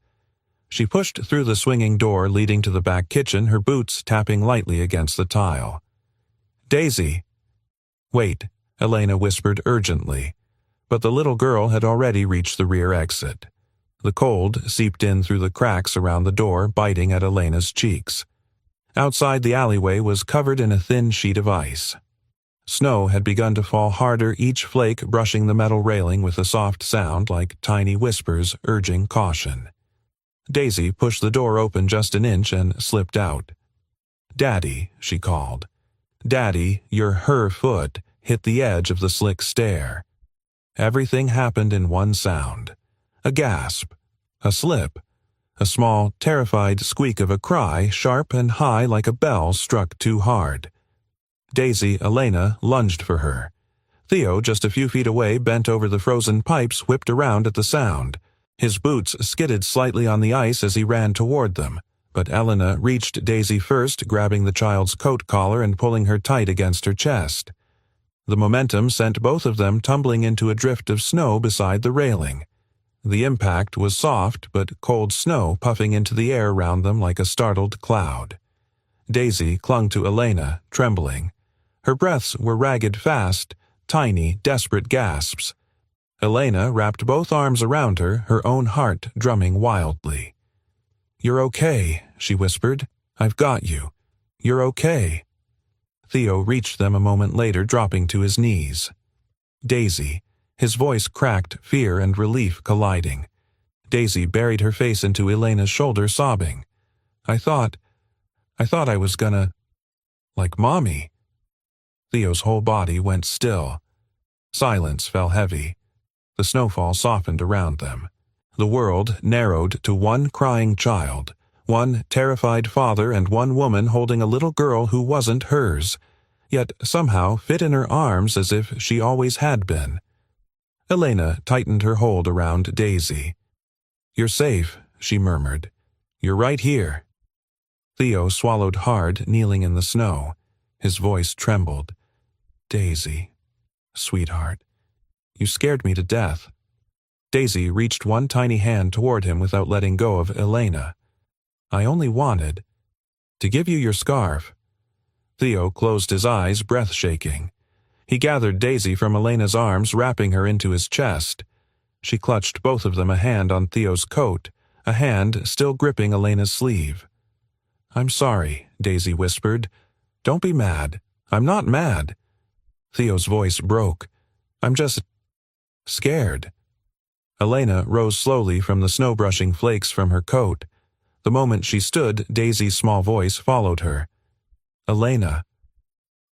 She pushed through the swinging door leading to the back kitchen, her boots tapping lightly against the tile. "Daisy!" "Wait," Elena whispered urgently. But the little girl had already reached the rear exit. The cold seeped in through the cracks around the door, biting at Elena's cheeks. Outside, the alleyway was covered in a thin sheet of ice. Snow had begun to fall harder, each flake brushing the metal railing with a soft sound like tiny whispers urging caution. Daisy pushed the door open just an inch and slipped out. "Daddy," she called. "Daddy," her foot hit the edge of the slick stair. Everything happened in one sound. A gasp, a slip, a small, terrified squeak of a cry, sharp and high like a bell struck too hard. Daisy, Elena, lunged for her. Theo, just a few feet away, bent over the frozen pipes, whipped around at the sound. His boots skidded slightly on the ice as he ran toward them, but Elena reached Daisy first, grabbing the child's coat collar and pulling her tight against her chest. The momentum sent both of them tumbling into a drift of snow beside the railing. The impact was soft, but cold snow puffing into the air around them like a startled cloud. Daisy clung to Elena, trembling. Her breaths were ragged fast, tiny, desperate gasps. Elena wrapped both arms around her, her own heart drumming wildly. "You're okay," she whispered. "I've got you. You're okay." Theo reached them a moment later, dropping to his knees. "Daisy," his voice cracked, fear and relief colliding. Daisy buried her face into Elena's shoulder, sobbing. I thought I was gonna... like Mommy." Theo's whole body went still. Silence fell heavy. The snowfall softened around them. The world narrowed to one crying child, one terrified father, and one woman holding a little girl who wasn't hers, yet somehow fit in her arms as if she always had been. Elena tightened her hold around Daisy. "You're safe," she murmured. "You're right here." Theo swallowed hard, kneeling in the snow. His voice trembled. "Daisy, sweetheart, you scared me to death." Daisy reached one tiny hand toward him without letting go of Elena. "I only wanted to give you your scarf." Theo closed his eyes, breath shaking. He gathered Daisy from Elena's arms, wrapping her into his chest. She clutched both of them, a hand on Theo's coat, a hand still gripping Elena's sleeve. "I'm sorry," Daisy whispered. "Don't be mad. I'm not mad." Theo's voice broke. "I'm just... scared." Elena rose slowly from the snow-brushing flakes from her coat. The moment she stood, Daisy's small voice followed her. "Elena,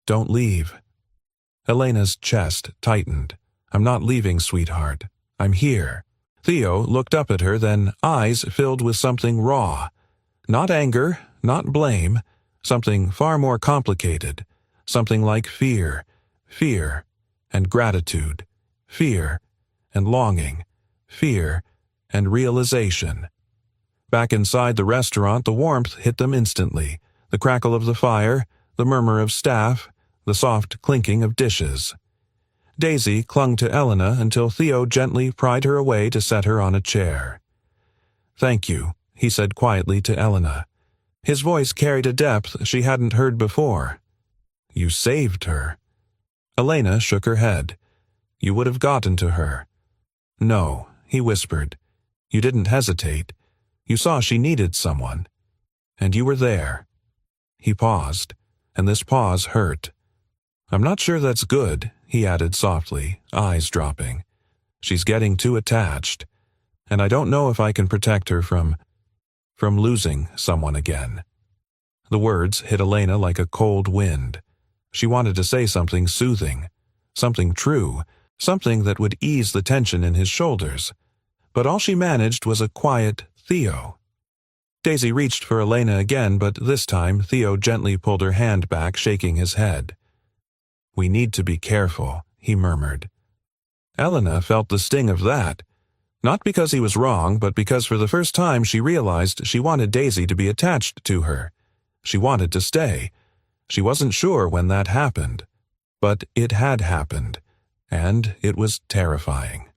don't leave." Elena's chest tightened. "I'm not leaving, sweetheart. I'm here." Theo looked up at her, then eyes filled with something raw. Not anger, not blame, something far more complicated. Something like fear and gratitude, fear and longing, fear and realization. Back inside the restaurant, the warmth hit them instantly. The crackle of the fire, the murmur of staff, the soft clinking of dishes. Daisy clung to Elena until Theo gently pried her away to set her on a chair. "Thank you," he said quietly to Elena. His voice carried a depth she hadn't heard before. "You saved her." Elena shook her head. "You would have gotten to her." "No," he whispered. "You didn't hesitate. You saw she needed someone. And you were there." He paused, and this pause hurt. "I'm not sure that's good," he added softly, eyes dropping. "She's getting too attached, and I don't know if I can protect her from losing someone again." The words hit Elena like a cold wind. She wanted to say something soothing, something true, something that would ease the tension in his shoulders, but all she managed was a quiet Theo. Daisy reached for Elena again, but this time Theo gently pulled her hand back, shaking his head. "We need to be careful," he murmured. Elena felt the sting of that. Not because he was wrong, but because for the first time she realized she wanted Daisy to be attached to her. She wanted to stay. She wasn't sure when that happened. but it had happened, and it was terrifying.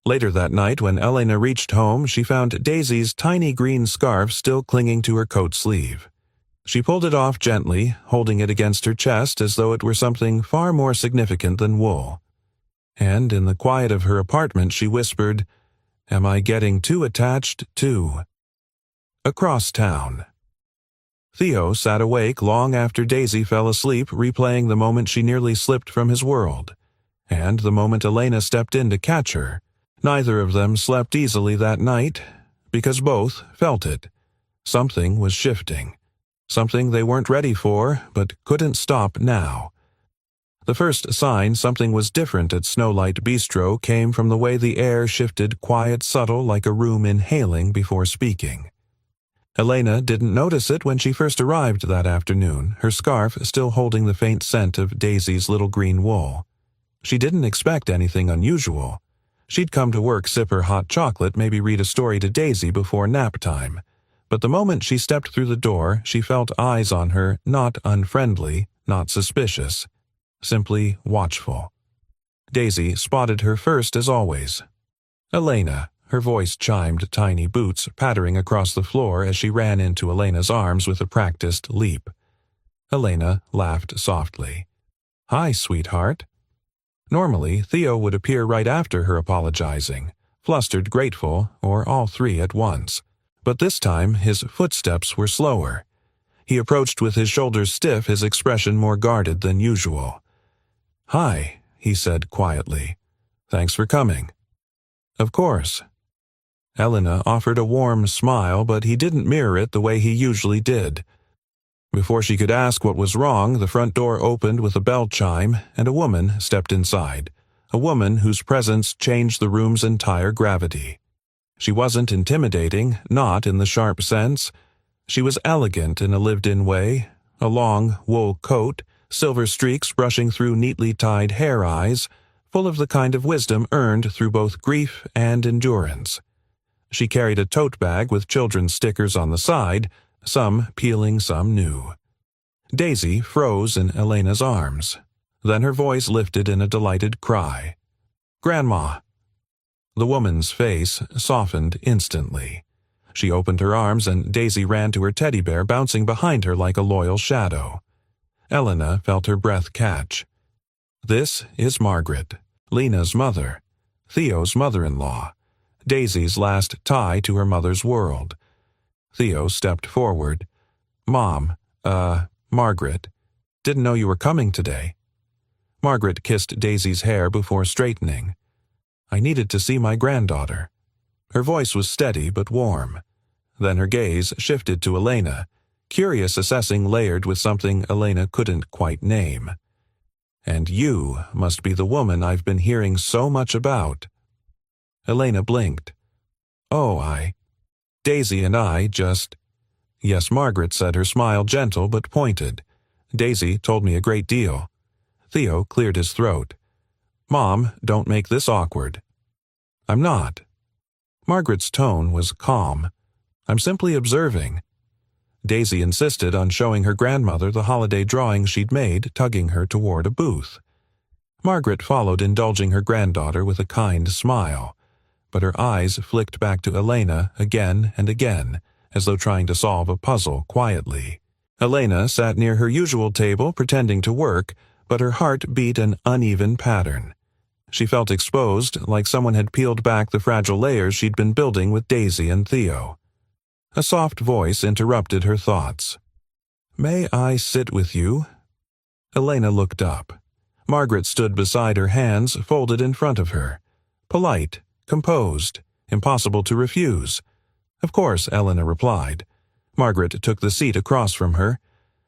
Later that night, when Elena reached home, she found Daisy's tiny green scarf still clinging to her coat sleeve. She pulled it off gently, holding it against her chest as though it were something far more significant than wool. And in the quiet of her apartment she whispered, "Am I getting too attached, too?" Across town. Theo sat awake long after Daisy fell asleep, replaying the moment she nearly slipped from his world, and the moment Elena stepped in to catch her. Neither of them slept easily that night, because both felt it. Something was shifting. Something they weren't ready for, but couldn't stop now. The first sign something was different at Snowlight Bistro came from the way the air shifted quiet, subtle, like a room inhaling before speaking. Elena didn't notice it when she first arrived that afternoon, her scarf still holding the faint scent of Daisy's little green wool. She didn't expect anything unusual. She'd come to work, sip her hot chocolate, maybe read a story to Daisy before nap time. But the moment she stepped through the door, she felt eyes on her, not unfriendly, not suspicious, simply watchful. Daisy spotted her first as always. "Elena," her voice chimed tiny boots pattering across the floor as she ran into Elena's arms with a practiced leap. Elena laughed softly. "Hi, sweetheart." Normally, Theo would appear right after her apologizing, flustered, grateful, or all three at once. But this time, his footsteps were slower. He approached with his shoulders stiff, his expression more guarded than usual. "Hi," he said quietly. "Thanks for coming." "Of course." Elena offered a warm smile, but he didn't mirror it the way he usually did. Before she could ask what was wrong, the front door opened with a bell chime, and a woman stepped inside, a woman whose presence changed the room's entire gravity. She wasn't intimidating, not in the sharp sense. She was elegant in a lived-in way, a long wool coat, silver streaks brushing through neatly tied hair eyes, full of the kind of wisdom earned through both grief and endurance. She carried a tote bag with children's stickers on the side, some peeling, some new. Daisy froze in Elena's arms. Then her voice lifted in a delighted cry. "Grandma!" The woman's face softened instantly. She opened her arms and Daisy ran to her teddy bear, bouncing behind her like a loyal shadow. Elena felt her breath catch. "This is Margaret, Lena's mother, Theo's mother-in-law, Daisy's last tie to her mother's world." Theo stepped forward. "Mom, Margaret, didn't know you were coming today." Margaret kissed Daisy's hair before straightening. "I needed to see my granddaughter." Her voice was steady but warm. Then her gaze shifted to Elena, curious assessing layered with something Elena couldn't quite name. "And you must be the woman I've been hearing so much about." Elena blinked. "Oh, Daisy and I just—" "Yes, Margaret," said, her smile gentle but pointed. "Daisy told me a great deal." Theo cleared his throat. "Mom, don't make this awkward." "I'm not." Margaret's tone was calm. "I'm simply observing." Daisy insisted on showing her grandmother the holiday drawing she'd made, tugging her toward a booth. Margaret followed, indulging her granddaughter with a kind smile, but her eyes flicked back to Elena again and again, as though trying to solve a puzzle quietly. Elena sat near her usual table, pretending to work, but her heart beat an uneven pattern. She felt exposed, like someone had peeled back the fragile layers she'd been building with Daisy and Theo. A soft voice interrupted her thoughts. "May I sit with you?" Elena looked up. Margaret stood beside her, hands folded in front of her. Polite, composed, impossible to refuse. "Of course," Elena replied. Margaret took the seat across from her.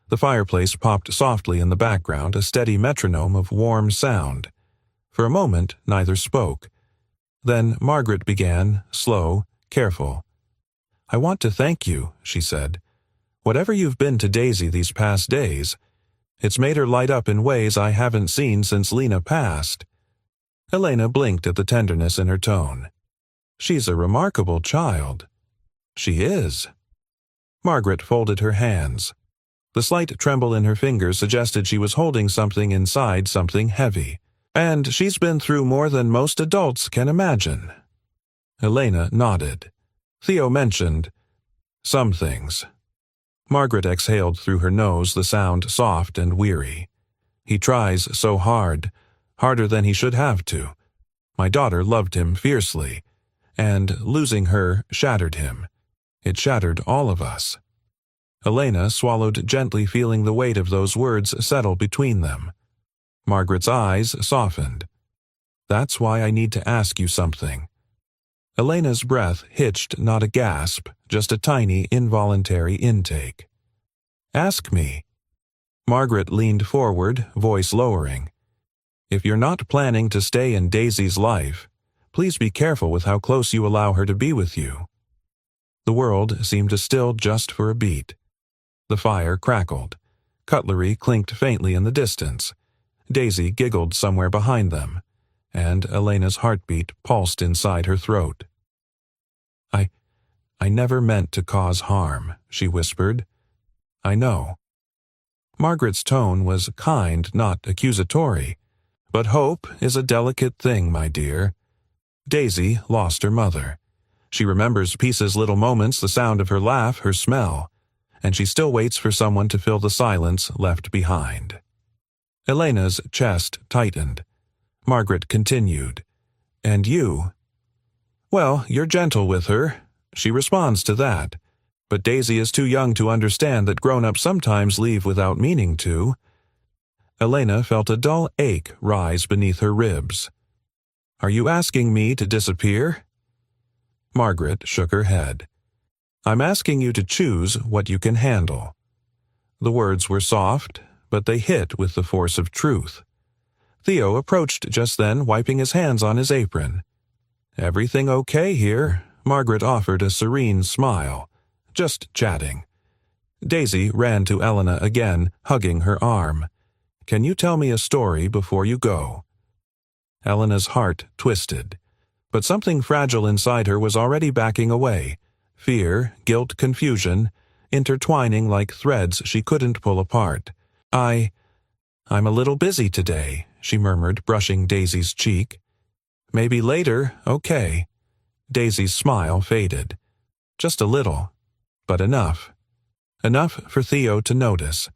The fireplace popped softly in the background, a steady metronome of warm sound. For a moment, neither spoke. Then Margaret began, slow, careful. "I want to thank you," she said. "Whatever you've been to Daisy these past days, it's made her light up in ways I haven't seen since Lena passed." Elena blinked at the tenderness in her tone. "She's a remarkable child." "She is." Margaret folded her hands. The slight tremble in her fingers suggested she was holding something inside, something heavy. And she's been through more than most adults can imagine. Elena nodded. Theo mentioned some things. Margaret exhaled through her nose, the sound soft and weary. He tries so hard, harder than he should have to. My daughter loved him fiercely, and losing her shattered him. It shattered all of us. Elena swallowed gently, feeling the weight of those words settle between them. Margaret's eyes softened. That's why I need to ask you something. Elena's breath hitched, not a gasp, just a tiny, involuntary intake. Ask me. Margaret leaned forward, voice lowering. If you're not planning to stay in Daisy's life, please be careful with how close you allow her to be with you. The world seemed to still just for a beat. The fire crackled. Cutlery clinked faintly in the distance. Daisy giggled somewhere behind them, and Elena's heartbeat pulsed inside her throat. I never meant to cause harm, she whispered. I know. Margaret's tone was kind, not accusatory. But hope is a delicate thing, my dear. Daisy lost her mother. She remembers Peace's little moments, the sound of her laugh, her smell, and she still waits for someone to fill the silence left behind. Elena's chest tightened. Margaret continued. And you? Well, you're gentle with her. She responds to that. But Daisy is too young to understand that grown-ups sometimes leave without meaning to. Elena felt a dull ache rise beneath her ribs. Are you asking me to disappear? Margaret shook her head. I'm asking you to choose what you can handle. The words were soft, but they hit with the force of truth. Theo approached just then, wiping his hands on his apron. Everything okay here? Margaret offered a serene smile. Just chatting. Daisy ran to Elena again, hugging her arm. Can you tell me a story before you go? Elena's heart twisted, but something fragile inside her was already backing away. Fear, guilt, confusion, intertwining like threads she couldn't pull apart. I'm a little busy today, she murmured, brushing Daisy's cheek. Maybe later, okay. Daisy's smile faded. Just a little, but enough. Enough for Theo to notice.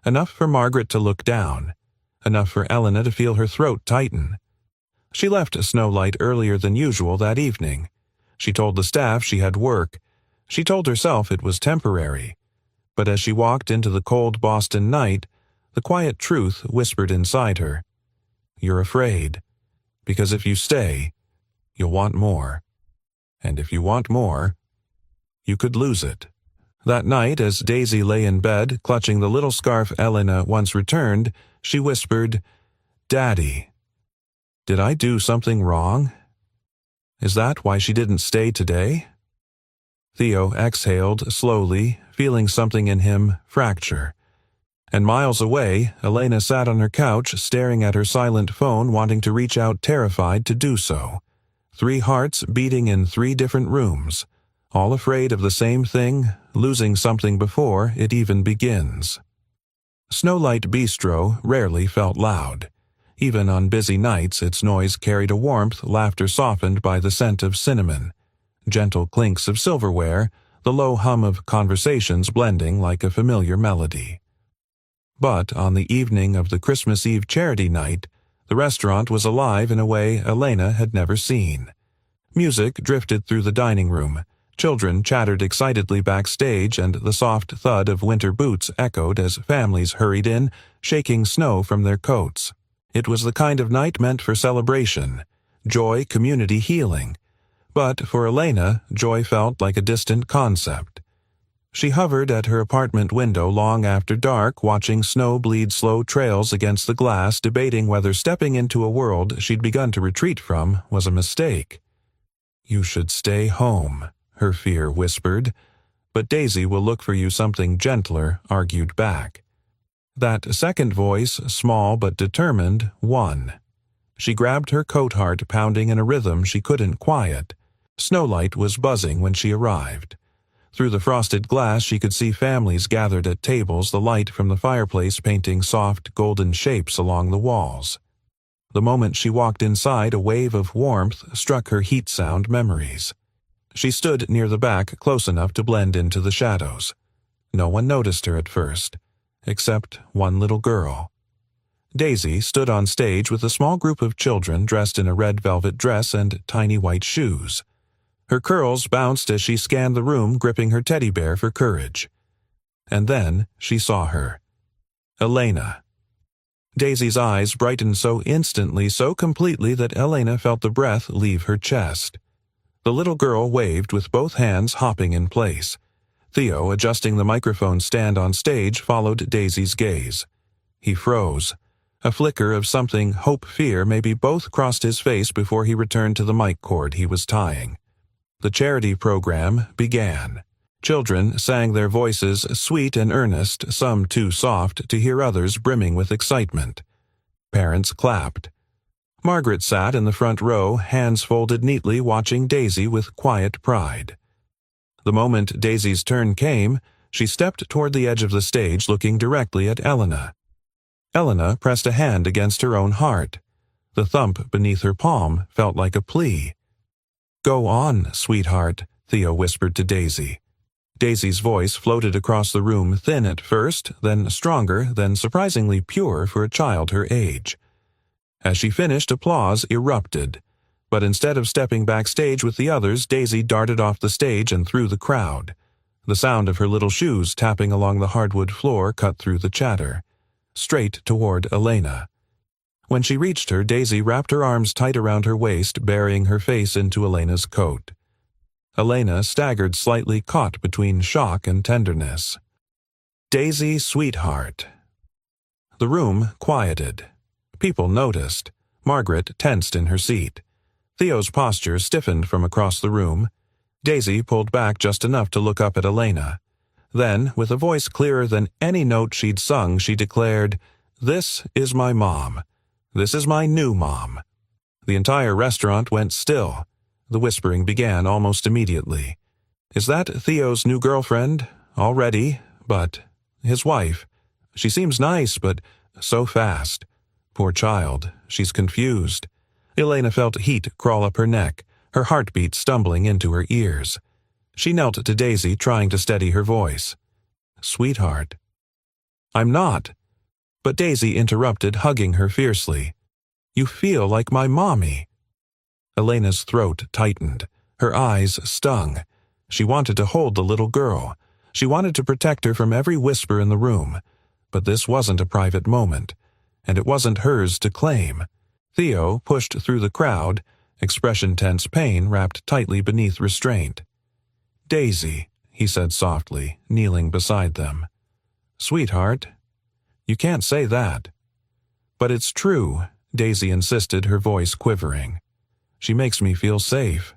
Enough for Margaret to look down. Enough for Elena to feel her throat tighten. She left Snowlight earlier than usual that evening. She told the staff she had work. She told herself it was temporary. But as she walked into the cold Boston night, the quiet truth whispered inside her. You're afraid. Because if you stay, you'll want more. And if you want more, you could lose it. That night, as Daisy lay in bed, clutching the little scarf Elena once returned, she whispered, Daddy, did I do something wrong? Is that why she didn't stay today? Theo exhaled slowly, feeling something in him fracture. And miles away, Elena sat on her couch, staring at her silent phone, wanting to reach out, terrified to do so. 3 hearts beating in 3 different rooms, all afraid of the same thing, losing something before it even begins. Snowlight Bistro rarely felt loud. Even on busy nights, its noise carried a warmth, laughter softened by the scent of cinnamon, gentle clinks of silverware, the low hum of conversations blending like a familiar melody. But on the evening of the Christmas Eve charity night, the restaurant was alive in a way Elena had never seen. Music drifted through the dining room. Children chattered excitedly backstage, and the soft thud of winter boots echoed as families hurried in, shaking snow from their coats. It was the kind of night meant for celebration, joy, community, healing. But for Elena, joy felt like a distant concept. She hovered at her apartment window long after dark, watching snow bleed slow trails against the glass, debating whether stepping into a world she'd begun to retreat from was a mistake. You should stay home, her fear whispered. But Daisy will look for you something gentler, argued back. That second voice, small but determined, won. She grabbed her coat heart, pounding in a rhythm she couldn't quiet. Snowlight was buzzing when she arrived. Through the frosted glass she could see families gathered at tables, the light from the fireplace painting soft, golden shapes along the walls. The moment she walked inside, a wave of warmth struck her heat-sound memories. She stood near the back, close enough to blend into the shadows. No one noticed her at first, except one little girl. Daisy stood on stage with a small group of children dressed in a red velvet dress and tiny white shoes. Her curls bounced as she scanned the room, gripping her teddy bear for courage. And then she saw her. Elena. Daisy's eyes brightened so instantly, so completely, that Elena felt the breath leave her chest. The little girl waved with both hands hopping in place. Theo, adjusting the microphone stand on stage, followed Daisy's gaze. He froze. A flicker of something, hope, fear, maybe both, crossed his face before he returned to the mic cord he was tying. The charity program began. Children sang their voices sweet and earnest, some too soft to hear others brimming with excitement. Parents clapped. Margaret sat in the front row, hands folded neatly, watching Daisy with quiet pride. The moment Daisy's turn came, she stepped toward the edge of the stage, looking directly at Elena. Elena pressed a hand against her own heart. The thump beneath her palm felt like a plea. "Go on, sweetheart," Theo whispered to Daisy. Daisy's voice floated across the room, thin at first, then stronger, then surprisingly pure for a child her age. As she finished, applause erupted. But instead of stepping backstage with the others, Daisy darted off the stage and through the crowd. The sound of her little shoes tapping along the hardwood floor cut through the chatter. Straight toward Elena. When she reached her, Daisy wrapped her arms tight around her waist, burying her face into Elena's coat. Elena staggered slightly, caught between shock and tenderness. "Daisy, sweetheart." The room quieted. People noticed. Margaret tensed in her seat. Theo's posture stiffened from across the room. Daisy pulled back just enough to look up at Elena. Then, with a voice clearer than any note she'd sung, she declared, "This is my mom. This is my new mom." The entire restaurant went still. The whispering began almost immediately. "Is that Theo's new girlfriend? Already? But his wife. She seems nice, but so fast. Poor child, she's confused." Elena felt heat crawl up her neck, her heartbeat stumbling into her ears. She knelt to Daisy, trying to steady her voice. "Sweetheart." "I'm not." But Daisy interrupted, hugging her fiercely. "You feel like my mommy." Elena's throat tightened. Her eyes stung. She wanted to hold the little girl. She wanted to protect her from every whisper in the room. But this wasn't a private moment, and it wasn't hers to claim. Theo pushed through the crowd, expression tense, pain wrapped tightly beneath restraint. "Daisy," he said softly, kneeling beside them. "Sweetheart, you can't say that." "But it's true," Daisy insisted, her voice quivering. "She makes me feel safe."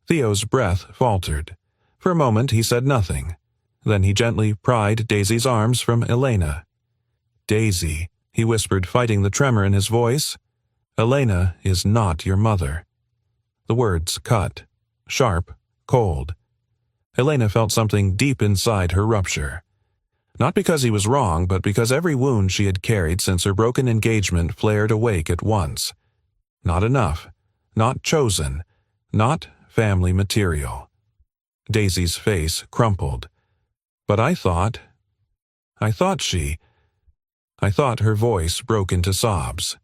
Theo's breath faltered. For a moment he said nothing. Then he gently pried Daisy's arms from Elena. "Daisy," he whispered, fighting the tremor in his voice, "Elena is not your mother." The words cut, sharp, cold. Elena felt something deep inside her rupture. Not because he was wrong, but because every wound she had carried since her broken engagement flared awake at once. Not enough. Not chosen. Not family material. Daisy's face crumpled. "But I thought her voice broke into sobs.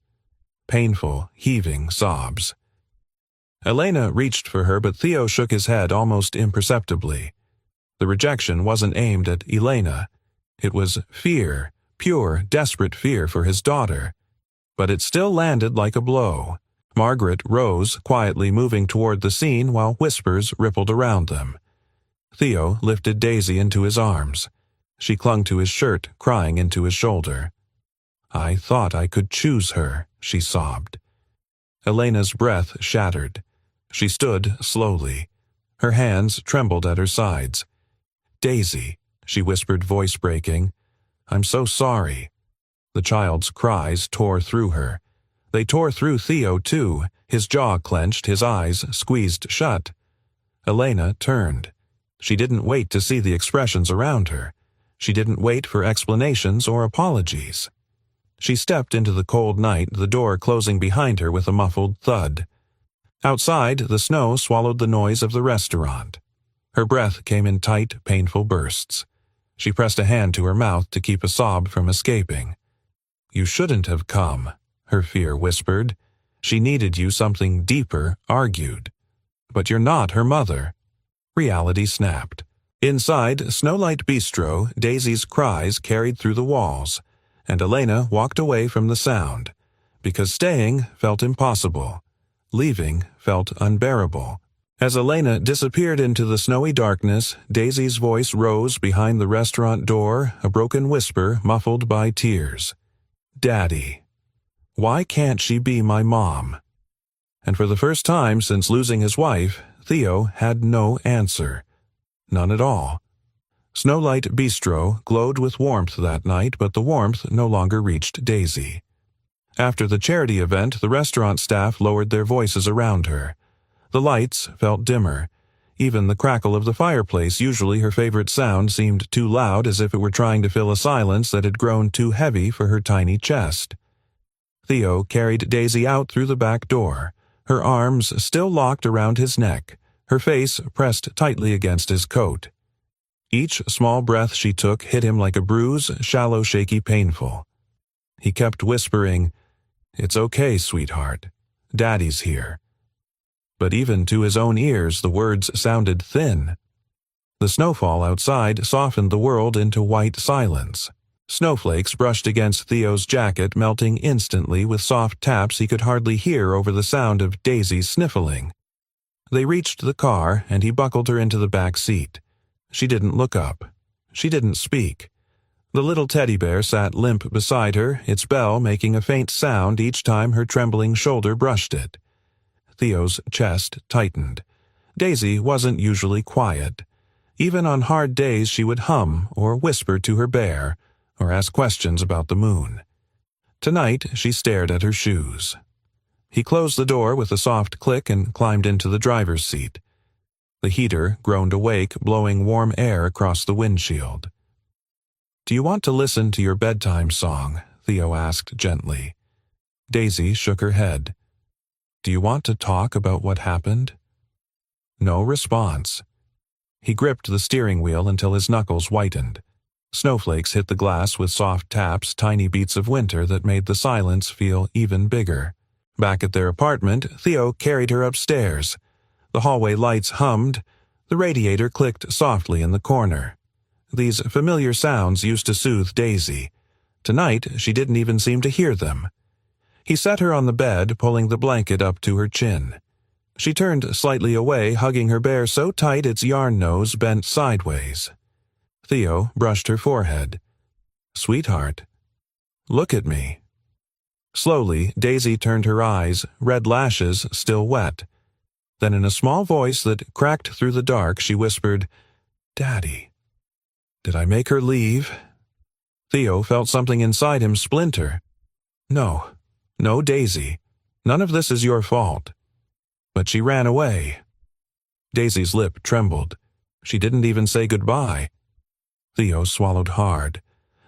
Painful, heaving sobs. Elena reached for her, but Theo shook his head almost imperceptibly. The rejection wasn't aimed at Elena. It was fear, pure, desperate fear for his daughter. But it still landed like a blow. Margaret rose, quietly moving toward the scene while whispers rippled around them. Theo lifted Daisy into his arms. She clung to his shirt, crying into his shoulder. "I thought I could choose her," she sobbed. Elena's breath shattered. She stood slowly. Her hands trembled at her sides. "Daisy," she whispered, voice breaking, "I'm so sorry." The child's cries tore through her. They tore through Theo, too, his jaw clenched, his eyes squeezed shut. Elena turned. She didn't wait to see the expressions around her. She didn't wait for explanations or apologies. She stepped into the cold night, the door closing behind her with a muffled thud. Outside, the snow swallowed the noise of the restaurant. Her breath came in tight, painful bursts. She pressed a hand to her mouth to keep a sob from escaping. "You shouldn't have come," her fear whispered. "She needed you something deeper," argued. "But you're not her mother." Reality snapped. Inside Snowlight Bistro, Daisy's cries carried through the walls, and Elena walked away from the sound, because staying felt impossible. Leaving felt unbearable. As Elena disappeared into the snowy darkness, Daisy's voice rose behind the restaurant door, a broken whisper muffled by tears. "Daddy. Why can't she be my mom?" And for the first time since losing his wife, Theo had no answer. None at all. Snowlight Bistro glowed with warmth that night, but the warmth no longer reached Daisy. After the charity event, the restaurant staff lowered their voices around her. The lights felt dimmer. Even the crackle of the fireplace, usually her favorite sound, seemed too loud, as if it were trying to fill a silence that had grown too heavy for her tiny chest. Theo carried Daisy out through the back door, her arms still locked around his neck, her face pressed tightly against his coat. Each small breath she took hit him like a bruise, shallow, shaky, painful. He kept whispering, "It's okay, sweetheart. Daddy's here." But even to his own ears, the words sounded thin. The snowfall outside softened the world into white silence. Snowflakes brushed against Theo's jacket, melting instantly with soft taps he could hardly hear over the sound of Daisy's sniffling. They reached the car, and he buckled her into the back seat. She didn't look up. She didn't speak. The little teddy bear sat limp beside her, its bell making a faint sound each time her trembling shoulder brushed it. Theo's chest tightened. Daisy wasn't usually quiet. Even on hard days she would hum or whisper to her bear, or ask questions about the moon. Tonight she stared at her shoes. He closed the door with a soft click and climbed into the driver's seat. The heater groaned awake, blowing warm air across the windshield. "Do you want to listen to your bedtime song?" Theo asked gently. Daisy shook her head. "Do you want to talk about what happened?" No response. He gripped the steering wheel until his knuckles whitened. Snowflakes hit the glass with soft taps, tiny beats of winter that made the silence feel even bigger. Back at their apartment, Theo carried her upstairs. The hallway lights hummed. The radiator clicked softly in the corner. These familiar sounds used to soothe Daisy. Tonight, she didn't even seem to hear them. He set her on the bed, pulling the blanket up to her chin. She turned slightly away, hugging her bear so tight its yarn nose bent sideways. Theo brushed her forehead. "Sweetheart, look at me." Slowly, Daisy turned her eyes, red lashes still wet. Then in a small voice that cracked through the dark, she whispered, "Daddy. Did I make her leave?" Theo felt something inside him splinter. "No, no, Daisy. None of this is your fault." But she ran away. Daisy's lip trembled. She didn't even say goodbye. Theo swallowed hard.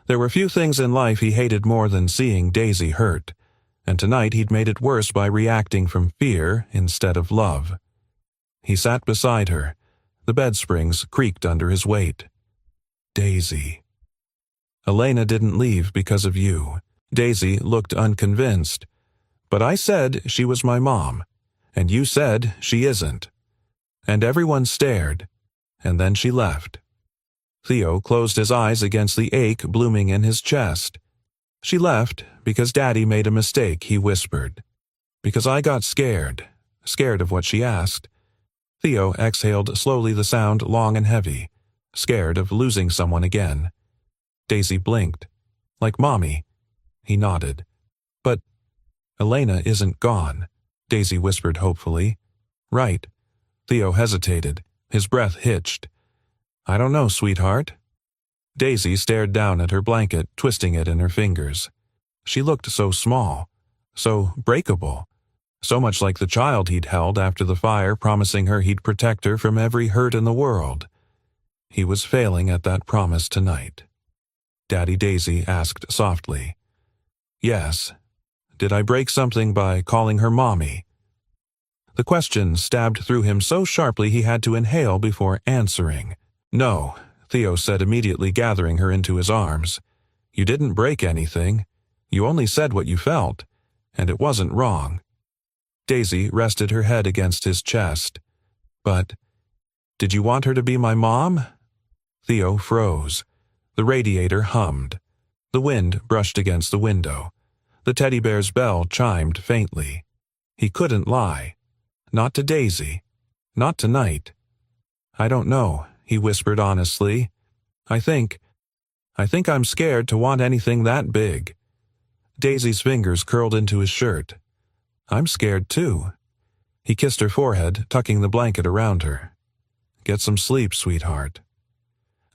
There were few things in life he hated more than seeing Daisy hurt, and tonight he'd made it worse by reacting from fear instead of love. He sat beside her. The bed springs creaked under his weight. "Daisy. Elena didn't leave because of you." Daisy looked unconvinced. "But I said she was my mom, and you said she isn't." And everyone stared, and then she left. Theo closed his eyes against the ache blooming in his chest. "She left because Daddy made a mistake," he whispered. "Because I got scared of what she asked." Theo exhaled slowly, the sound long and heavy. Scared of losing someone again. Daisy blinked. "Like Mommy." He nodded. "But Elena isn't gone," Daisy whispered hopefully. "Right." Theo hesitated. His breath hitched. "I don't know, sweetheart." Daisy stared down at her blanket, twisting it in her fingers. She looked so small, so breakable, so much like the child he'd held after the fire, promising her he'd protect her from every hurt in the world. He was failing at that promise tonight. Daddy Daisy asked softly. Yes. Did I break something by calling her Mommy? The question stabbed through him so sharply he had to inhale before answering. No, Theo said immediately, gathering her into his arms. You didn't break anything. You only said what you felt, and it wasn't wrong. Daisy rested her head against his chest. But, did you want her to be my mom? Theo froze. The radiator hummed. The wind brushed against the window. The teddy bear's bell chimed faintly. He couldn't lie. Not to Daisy. Not tonight. I don't know, he whispered honestly. I think I'm scared to want anything that big. Daisy's fingers curled into his shirt. I'm scared too. He kissed her forehead, tucking the blanket around her. Get some sleep, sweetheart.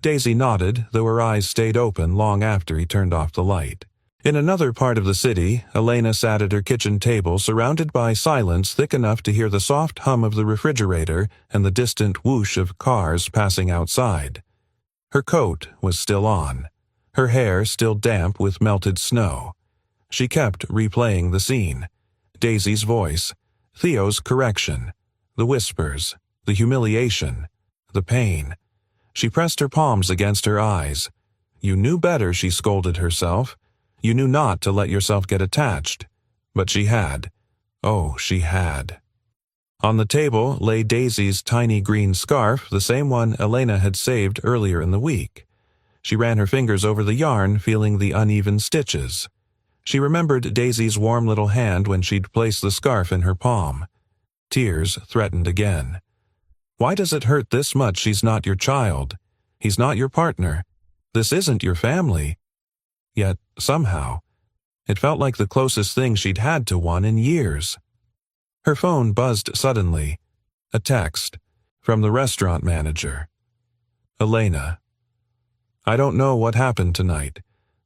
Daisy nodded, though her eyes stayed open long after he turned off the light. In another part of the city, Elena sat at her kitchen table surrounded by silence thick enough to hear the soft hum of the refrigerator and the distant whoosh of cars passing outside. Her coat was still on, her hair still damp with melted snow. She kept replaying the scene. Daisy's voice, Theo's correction, the whispers, the humiliation, the pain. She pressed her palms against her eyes. You knew better, she scolded herself. You knew not to let yourself get attached. But she had. Oh, she had. On the table lay Daisy's tiny green scarf, the same one Elena had saved earlier in the week. She ran her fingers over the yarn, feeling the uneven stitches. She remembered Daisy's warm little hand when she'd placed the scarf in her palm. Tears threatened again. Why does it hurt this much? She's not your child. He's not your partner. This isn't your family. Yet, somehow, it felt like the closest thing she'd had to one in years. Her phone buzzed suddenly. A text from the restaurant manager. Elena. I don't know what happened tonight,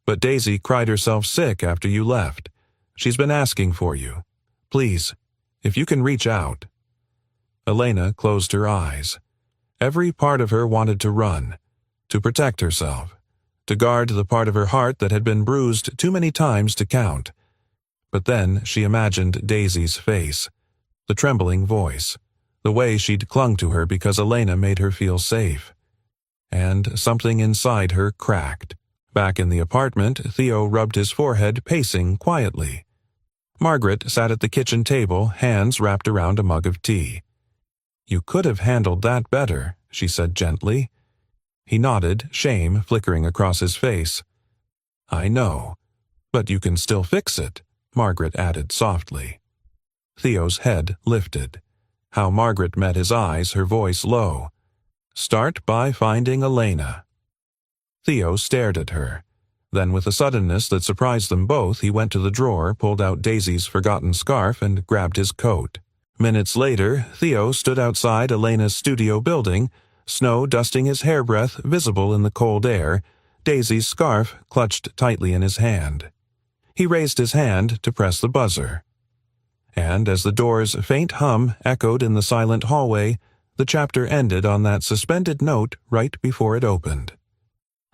but Daisy cried herself sick after you left. She's been asking for you. Please, if you can reach out. Elena closed her eyes. Every part of her wanted to run, to protect herself, to guard the part of her heart that had been bruised too many times to count. But then she imagined Daisy's face, the trembling voice, the way she'd clung to her because Elena made her feel safe. And something inside her cracked. Back in the apartment, Theo rubbed his forehead, pacing quietly. Margaret sat at the kitchen table, hands wrapped around a mug of tea. You could have handled that better, she said gently. He nodded, shame flickering across his face. I know, but you can still fix it, Margaret added softly. Theo's head lifted. How Margaret met his eyes, her voice low. Start by finding Elena. Theo stared at her. Then with a suddenness that surprised them both, he went to the drawer, pulled out Daisy's forgotten scarf, and grabbed his coat. Minutes later, Theo stood outside Elena's studio building, snow dusting his hairbreadth visible in the cold air, Daisy's scarf clutched tightly in his hand. He raised his hand to press the buzzer. And as the door's faint hum echoed in the silent hallway, the chapter ended on that suspended note right before it opened.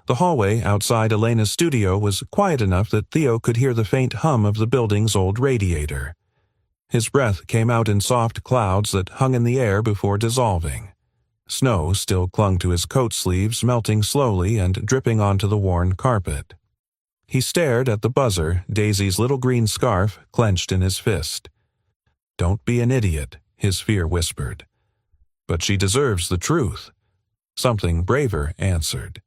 The hallway outside Elena's studio was quiet enough that Theo could hear the faint hum of the building's old radiator. His breath came out in soft clouds that hung in the air before dissolving. Snow still clung to his coat sleeves, melting slowly and dripping onto the worn carpet. He stared at the buzzer, Daisy's little green scarf clenched in his fist. Don't be an idiot, his fear whispered. But she deserves the truth. Something braver answered.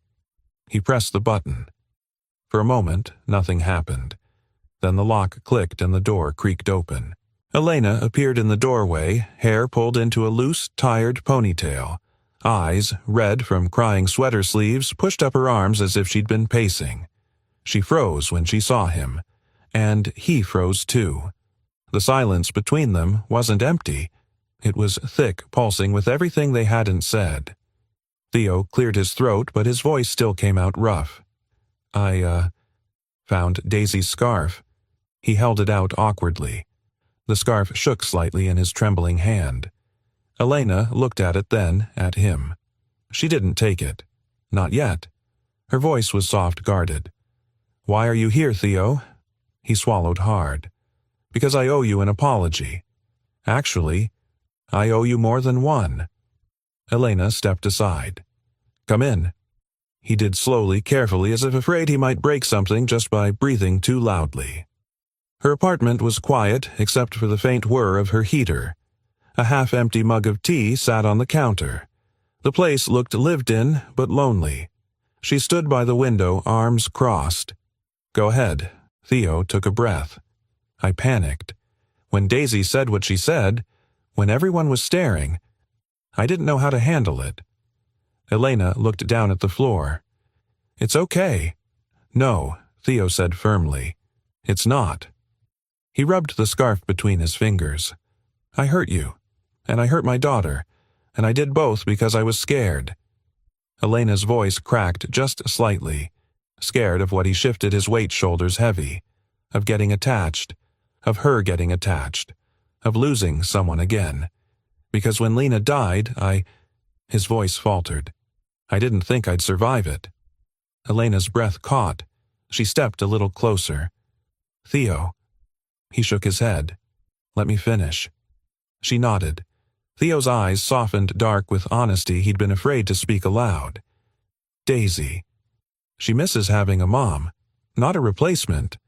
He pressed the button. For a moment, nothing happened. Then the lock clicked and the door creaked open. Elena appeared in the doorway, hair pulled into a loose, tired ponytail. Eyes, red from crying sweater sleeves, pushed up her arms as if she'd been pacing. She froze when she saw him. And he froze too. The silence between them wasn't empty. It was thick, pulsing with everything they hadn't said. Theo cleared his throat, but his voice still came out rough. I found Daisy's scarf. He held it out awkwardly. The scarf shook slightly in his trembling hand. Elena looked at it then, at him. She didn't take it. Not yet. Her voice was soft-guarded. Why are you here, Theo? He swallowed hard. Because I owe you an apology. Actually, I owe you more than one. Elena stepped aside. Come in. He did slowly, carefully, as if afraid he might break something just by breathing too loudly. Her apartment was quiet, except for the faint whir of her heater. A half-empty mug of tea sat on the counter. The place looked lived in, but lonely. She stood by the window, arms crossed. Go ahead. Theo took a breath. I panicked. When Daisy said what she said, when everyone was staring, I didn't know how to handle it. Elena looked down at the floor. It's okay. No, Theo said firmly. It's not. He rubbed the scarf between his fingers. I hurt you, and I hurt my daughter, and I did both because I was scared. Elena's voice cracked just slightly, scared of what he shifted his weight shoulders heavy, of getting attached, of her getting attached, of losing someone again. Because when Lena died, His voice faltered. I didn't think I'd survive it. Elena's breath caught. She stepped a little closer. Theo. He shook his head. Let me finish. She nodded. Theo's eyes softened dark with honesty he'd been afraid to speak aloud. Daisy. She misses having a mom. Not a replacement.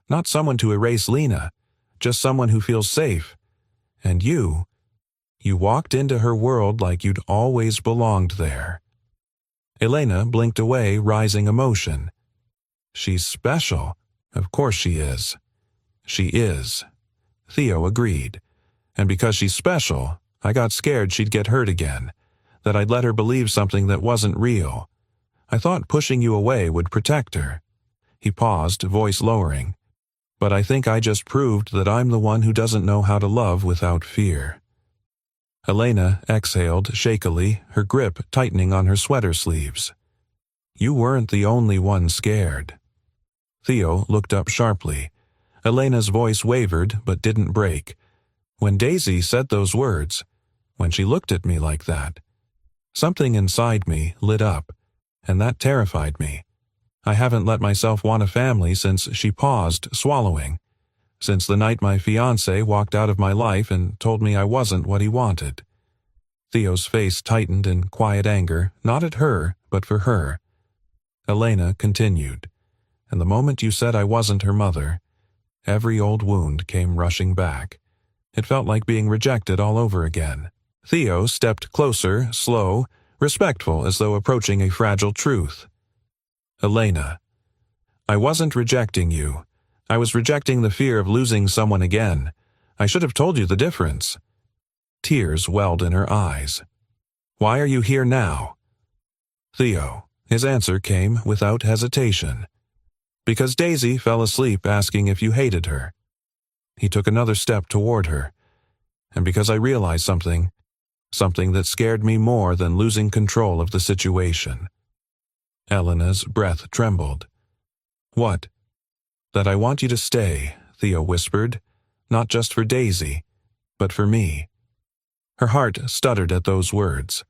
Not someone to erase Lena. Just someone who feels safe. And you walked into her world like you'd always belonged there. Elena blinked away, rising emotion. She's special. Of course she is. She is. Theo agreed. And because she's special, I got scared she'd get hurt again, that I'd let her believe something that wasn't real. I thought pushing you away would protect her. He paused, voice lowering. But I think I just proved that I'm the one who doesn't know how to love without fear. Elena exhaled shakily, her grip tightening on her sweater sleeves. You weren't the only one scared. Theo looked up sharply. Elena's voice wavered but didn't break. When Daisy said those words, when she looked at me like that, something inside me lit up, and that terrified me. I haven't let myself want a family since she paused, swallowing. Since the night my fiancé walked out of my life and told me I wasn't what he wanted. Theo's face tightened in quiet anger, not at her, but for her. Elena continued, and the moment you said I wasn't her mother, every old wound came rushing back. It felt like being rejected all over again. Theo stepped closer, slow, respectful, as though approaching a fragile truth. Elena, I wasn't rejecting you. I was rejecting the fear of losing someone again. I should have told you the difference. Tears welled in her eyes. Why are you here now? Theo, his answer came without hesitation. Because Daisy fell asleep asking if you hated her. He took another step toward her. And because I realized something that scared me more than losing control of the situation. Elena's breath trembled. What? That I want you to stay, Theo whispered, not just for Daisy, but for me. Her heart stuttered at those words.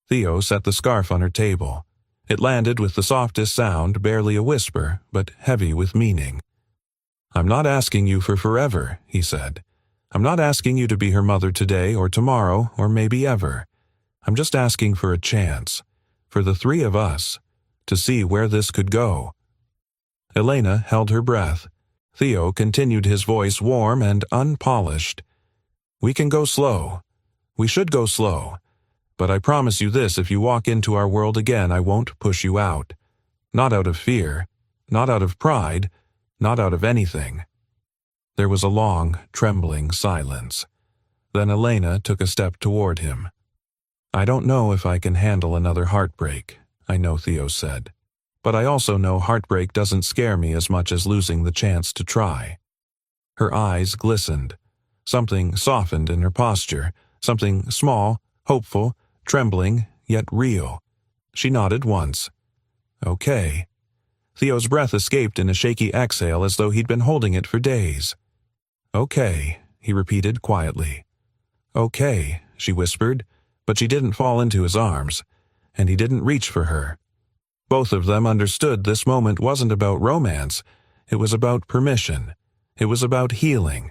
Theo set the scarf on her table. It landed with the softest sound, barely a whisper, but heavy with meaning. I'm not asking you for forever, he said. I'm not asking you to be her mother today or tomorrow or maybe ever. I'm just asking for a chance, for the three of us, to see where this could go. Elena held her breath. Theo continued, his voice warm and unpolished. We can go slow. We should go slow. But I promise you this, if you walk into our world again, I won't push you out. Not out of fear, not out of pride, not out of anything. There was a long, trembling silence. Then Elena took a step toward him. I don't know if I can handle another heartbreak, I know, Theo said. But I also know heartbreak doesn't scare me as much as losing the chance to try. Her eyes glistened. Something softened in her posture, something small, hopeful, trembling, yet real. She nodded once. Okay. Theo's breath escaped in a shaky exhale as though he'd been holding it for days. Okay, he repeated quietly. Okay, she whispered, but she didn't fall into his arms, and he didn't reach for her. Both of them understood this moment wasn't about romance. It was about permission. It was about healing.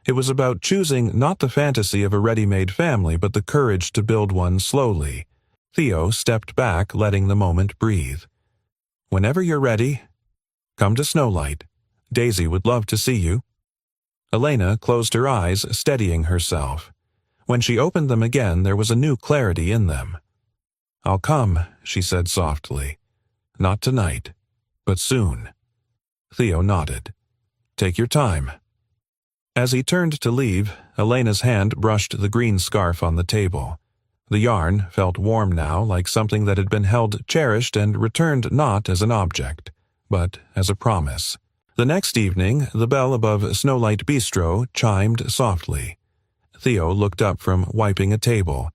It was about choosing not the fantasy of a ready-made family, but the courage to build one slowly. Theo stepped back, letting the moment breathe. "Whenever you're ready, come to Snowlight. Daisy would love to see you." Elena closed her eyes, steadying herself. When she opened them again, there was a new clarity in them. "I'll come," she said softly. "Not tonight, but soon." Theo nodded. "Take your time." As he turned to leave, Elena's hand brushed the green scarf on the table. The yarn felt warm now, like something that had been held cherished and returned not as an object, but as a promise. The next evening, the bell above Snowlight Bistro chimed softly. Theo looked up from wiping a table,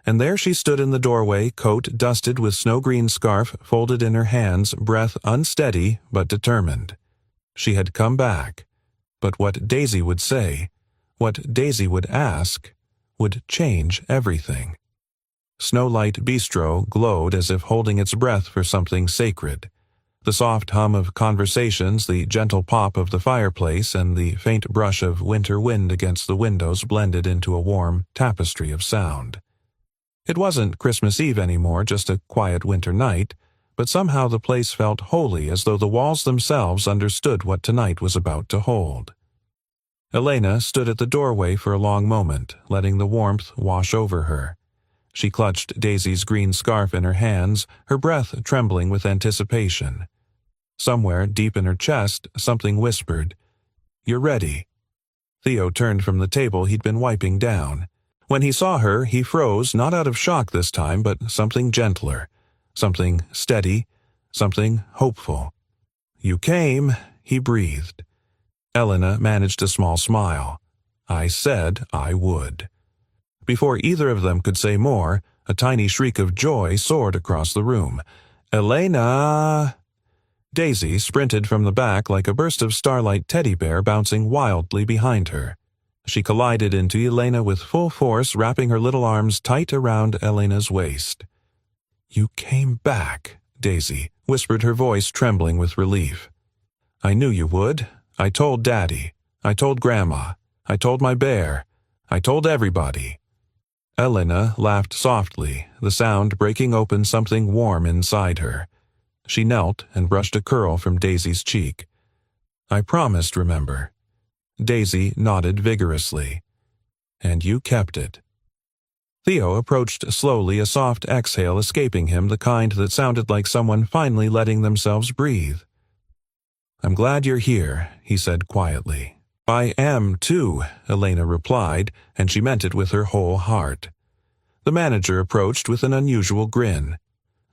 and there she stood in the doorway, coat dusted with snow-green scarf folded in her hands, breath unsteady but determined. She had come back, but what Daisy would say, what Daisy would ask, would change everything. Snowlight Bistro glowed as if holding its breath for something sacred. The soft hum of conversations, the gentle pop of the fireplace, and the faint brush of winter wind against the windows blended into a warm tapestry of sound. It wasn't Christmas Eve anymore, just a quiet winter night, but somehow the place felt holy, as though the walls themselves understood what tonight was about to hold. Elena stood at the doorway for a long moment, letting the warmth wash over her. She clutched Daisy's green scarf in her hands, her breath trembling with anticipation. Somewhere deep in her chest, something whispered, "You're ready." Theo turned from the table he'd been wiping down. When he saw her, he froze, not out of shock this time, but something gentler, something steady, something hopeful. "You came," he breathed. Elena managed a small smile. "I said I would." Before either of them could say more, a tiny shriek of joy soared across the room. "Elena!" Daisy sprinted from the back like a burst of starlight teddy bear bouncing wildly behind her. She collided into Elena with full force, wrapping her little arms tight around Elena's waist. "You came back," Daisy whispered, her voice trembling with relief. "I knew you would. I told Daddy. I told Grandma. I told my bear. I told everybody." Elena laughed softly, the sound breaking open something warm inside her. She knelt and brushed a curl from Daisy's cheek. "I promised, remember?" Daisy nodded vigorously. "And you kept it." Theo approached slowly, a soft exhale escaping him, the kind that sounded like someone finally letting themselves breathe. "I'm glad you're here," he said quietly. "I am, too," Elena replied, and she meant it with her whole heart. The manager approached with an unusual grin.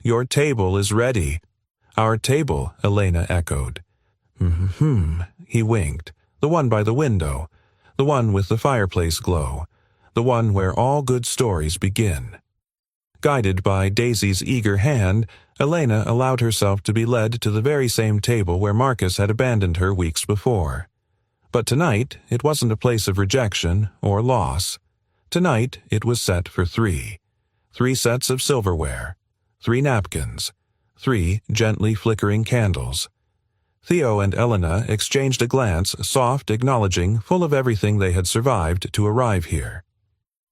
"Your table is ready." "Our table," Elena echoed. He winked. "The one by the window. The one with the fireplace glow. The one where all good stories begin." Guided by Daisy's eager hand, Elena allowed herself to be led to the very same table where Marcus had abandoned her weeks before. But tonight, it wasn't a place of rejection or loss. Tonight, it was set for three. 3 sets of silverware. 3 napkins. 3 gently flickering candles. Theo and Elena exchanged a glance, soft, acknowledging, full of everything they had survived to arrive here.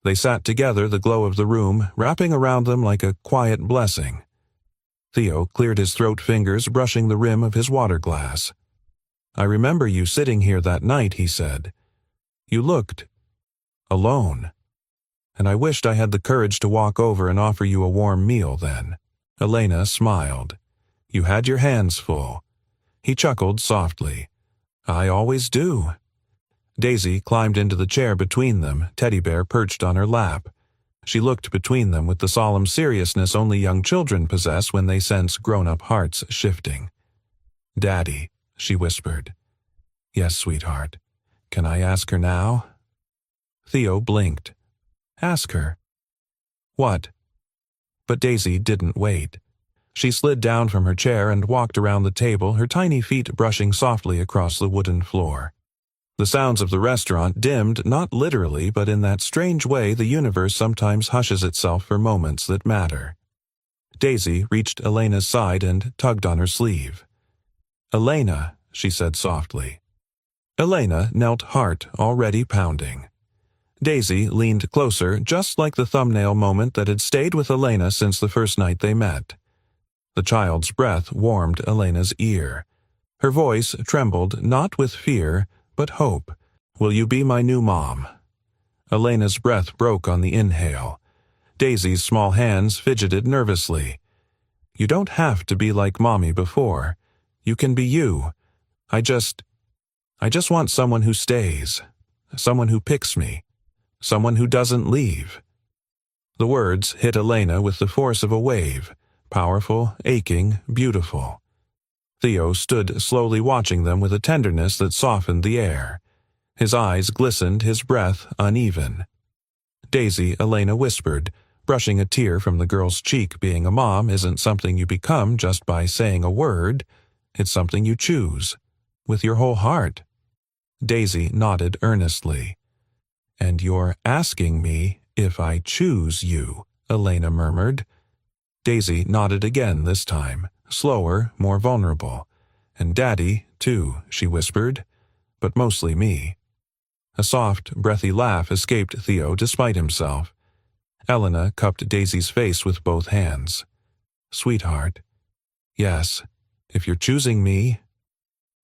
They sat together, the glow of the room wrapping around them like a quiet blessing. Theo cleared his throat, fingers brushing the rim of his water glass. "I remember you sitting here that night," he said. "You looked alone. And I wished I had the courage to walk over and offer you a warm meal then." Elena smiled. "You had your hands full." He chuckled softly. "I always do." Daisy climbed into the chair between them, teddy bear perched on her lap. She looked between them with the solemn seriousness only young children possess when they sense grown-up hearts shifting. "Daddy," she whispered. "Yes, sweetheart. Can I ask her now?" Theo blinked. "Ask her." "What?" But Daisy didn't wait. She slid down from her chair and walked around the table, her tiny feet brushing softly across the wooden floor. The sounds of the restaurant dimmed, not literally, but in that strange way the universe sometimes hushes itself for moments that matter. Daisy reached Elena's side and tugged on her sleeve. "Elena," she said softly. Elena knelt, heart already pounding. Daisy leaned closer, just like the thumbnail moment that had stayed with Elena since the first night they met. The child's breath warmed Elena's ear. Her voice trembled not with fear, but hope. "Will you be my new mom?" Elena's breath broke on the inhale. Daisy's small hands fidgeted nervously. "You don't have to be like Mommy before. You can be you. I just want someone who stays. Someone who picks me. Someone who doesn't leave." The words hit Elena with the force of a wave, powerful, aching, beautiful. Theo stood slowly watching them with a tenderness that softened the air. His eyes glistened, his breath uneven. "Daisy," Elena whispered, brushing a tear from the girl's cheek. "Being a mom isn't something you become just by saying a word. It's something you choose, with your whole heart." Daisy nodded earnestly. "And you're asking me if I choose you," Elena murmured. Daisy nodded again this time, slower, more vulnerable. "And Daddy, too," she whispered, "but mostly me." A soft, breathy laugh escaped Theo despite himself. Elena cupped Daisy's face with both hands. "Sweetheart, yes, if you're choosing me—"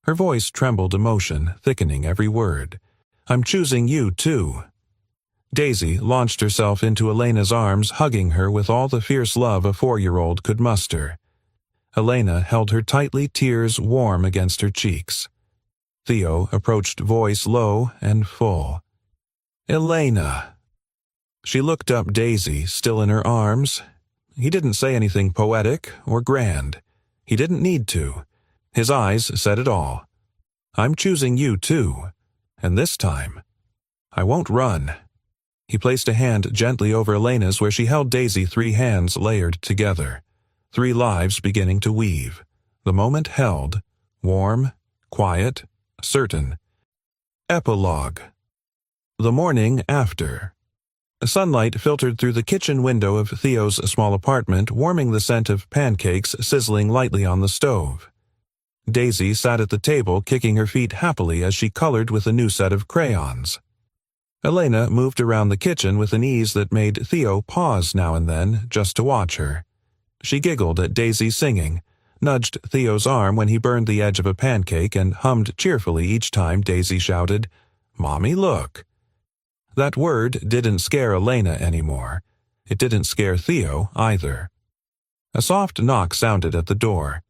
Her voice trembled emotion, thickening every word. "I'm choosing you, too." Daisy launched herself into Elena's arms, hugging her with all the fierce love a 4-year-old could muster. Elena held her tightly, tears warm against her cheeks. Theo approached, voice low and full. "Elena!" She looked up Daisy, still in her arms. He didn't say anything poetic or grand. He didn't need to. His eyes said it all. "I'm choosing you, too. And this time, I won't run." He placed a hand gently over Elena's where she held Daisy, 3 hands layered together. 3 lives beginning to weave. The moment held, warm, quiet, certain. Epilogue. The morning after. Sunlight filtered through the kitchen window of Theo's small apartment, warming the scent of pancakes sizzling lightly on the stove. Daisy sat at the table, kicking her feet happily as she colored with a new set of crayons. Elena moved around the kitchen with an ease that made Theo pause now and then just to watch her. She giggled at Daisy singing, nudged Theo's arm when he burned the edge of a pancake, and hummed cheerfully each time Daisy shouted, "Mommy, look." That word didn't scare Elena anymore. It didn't scare Theo either. A soft knock sounded at the door.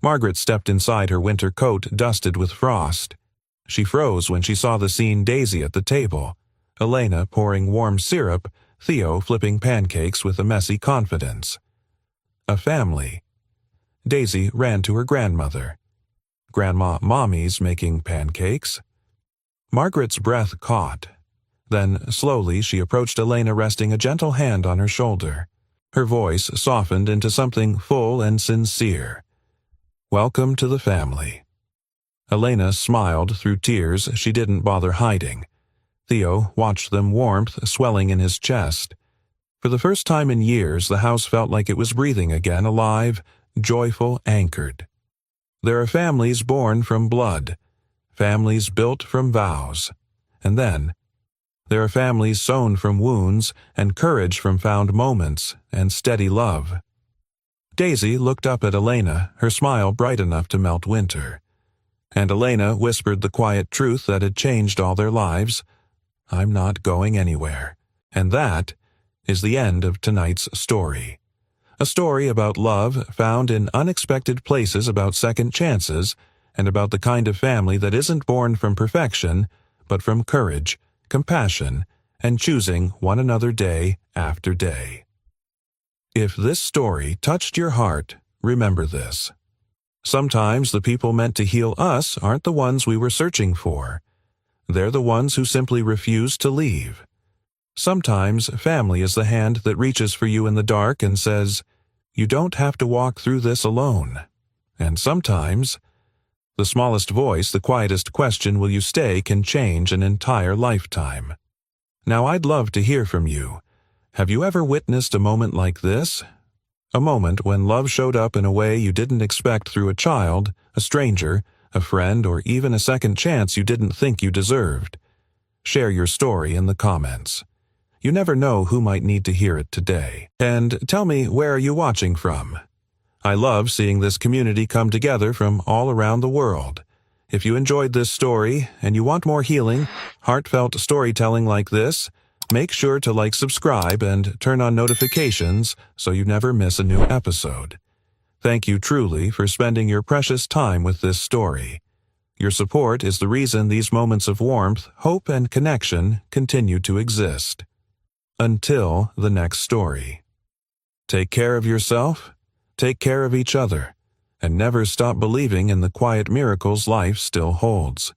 Margaret stepped inside, her winter coat dusted with frost. She froze when she saw the scene: Daisy at the table, Elena pouring warm syrup, Theo flipping pancakes with a messy confidence. A family. Daisy ran to her grandmother. "Grandma, Mommy's making pancakes." Margaret's breath caught. Then, slowly, she approached Elena, resting a gentle hand on her shoulder. Her voice softened into something full and sincere. "Welcome to the family." Elena smiled through tears she didn't bother hiding. Theo watched them, warmth swelling in his chest. For the first time in years, the house felt like it was breathing again, alive, joyful, anchored. There are families born from blood, families built from vows, and then there are families sown from wounds, and courage from found moments, and steady love. Daisy looked up at Elena, her smile bright enough to melt winter. And Elena whispered the quiet truth that had changed all their lives: "I'm not going anywhere." And that is the end of tonight's story. A story about love found in unexpected places, about second chances, and about the kind of family that isn't born from perfection, but from courage, compassion, and choosing one another day after day. If this story touched your heart, remember this. Sometimes the people meant to heal us aren't the ones we were searching for. They're the ones who simply refuse to leave. Sometimes family is the hand that reaches for you in the dark and says, "You don't have to walk through this alone." And sometimes the smallest voice, the quietest question, "Will you stay?" can change an entire lifetime. Now, I'd love to hear from you. Have you ever witnessed a moment like this? A moment when love showed up in a way you didn't expect through a child, a stranger, a friend, or even a second chance you didn't think you deserved. Share your story in the comments. You never know who might need to hear it today. And tell me, where are you watching from? I love seeing this community come together from all around the world. If you enjoyed this story and you want more healing, heartfelt storytelling like this, make sure to subscribe and turn on notifications so you never miss a new episode. Thank you truly for spending your precious time with this story. Your support is the reason these moments of warmth, hope, and connection continue to exist. Until the next story. Take care of yourself, take care of each other, and never stop believing in the quiet miracles life still holds.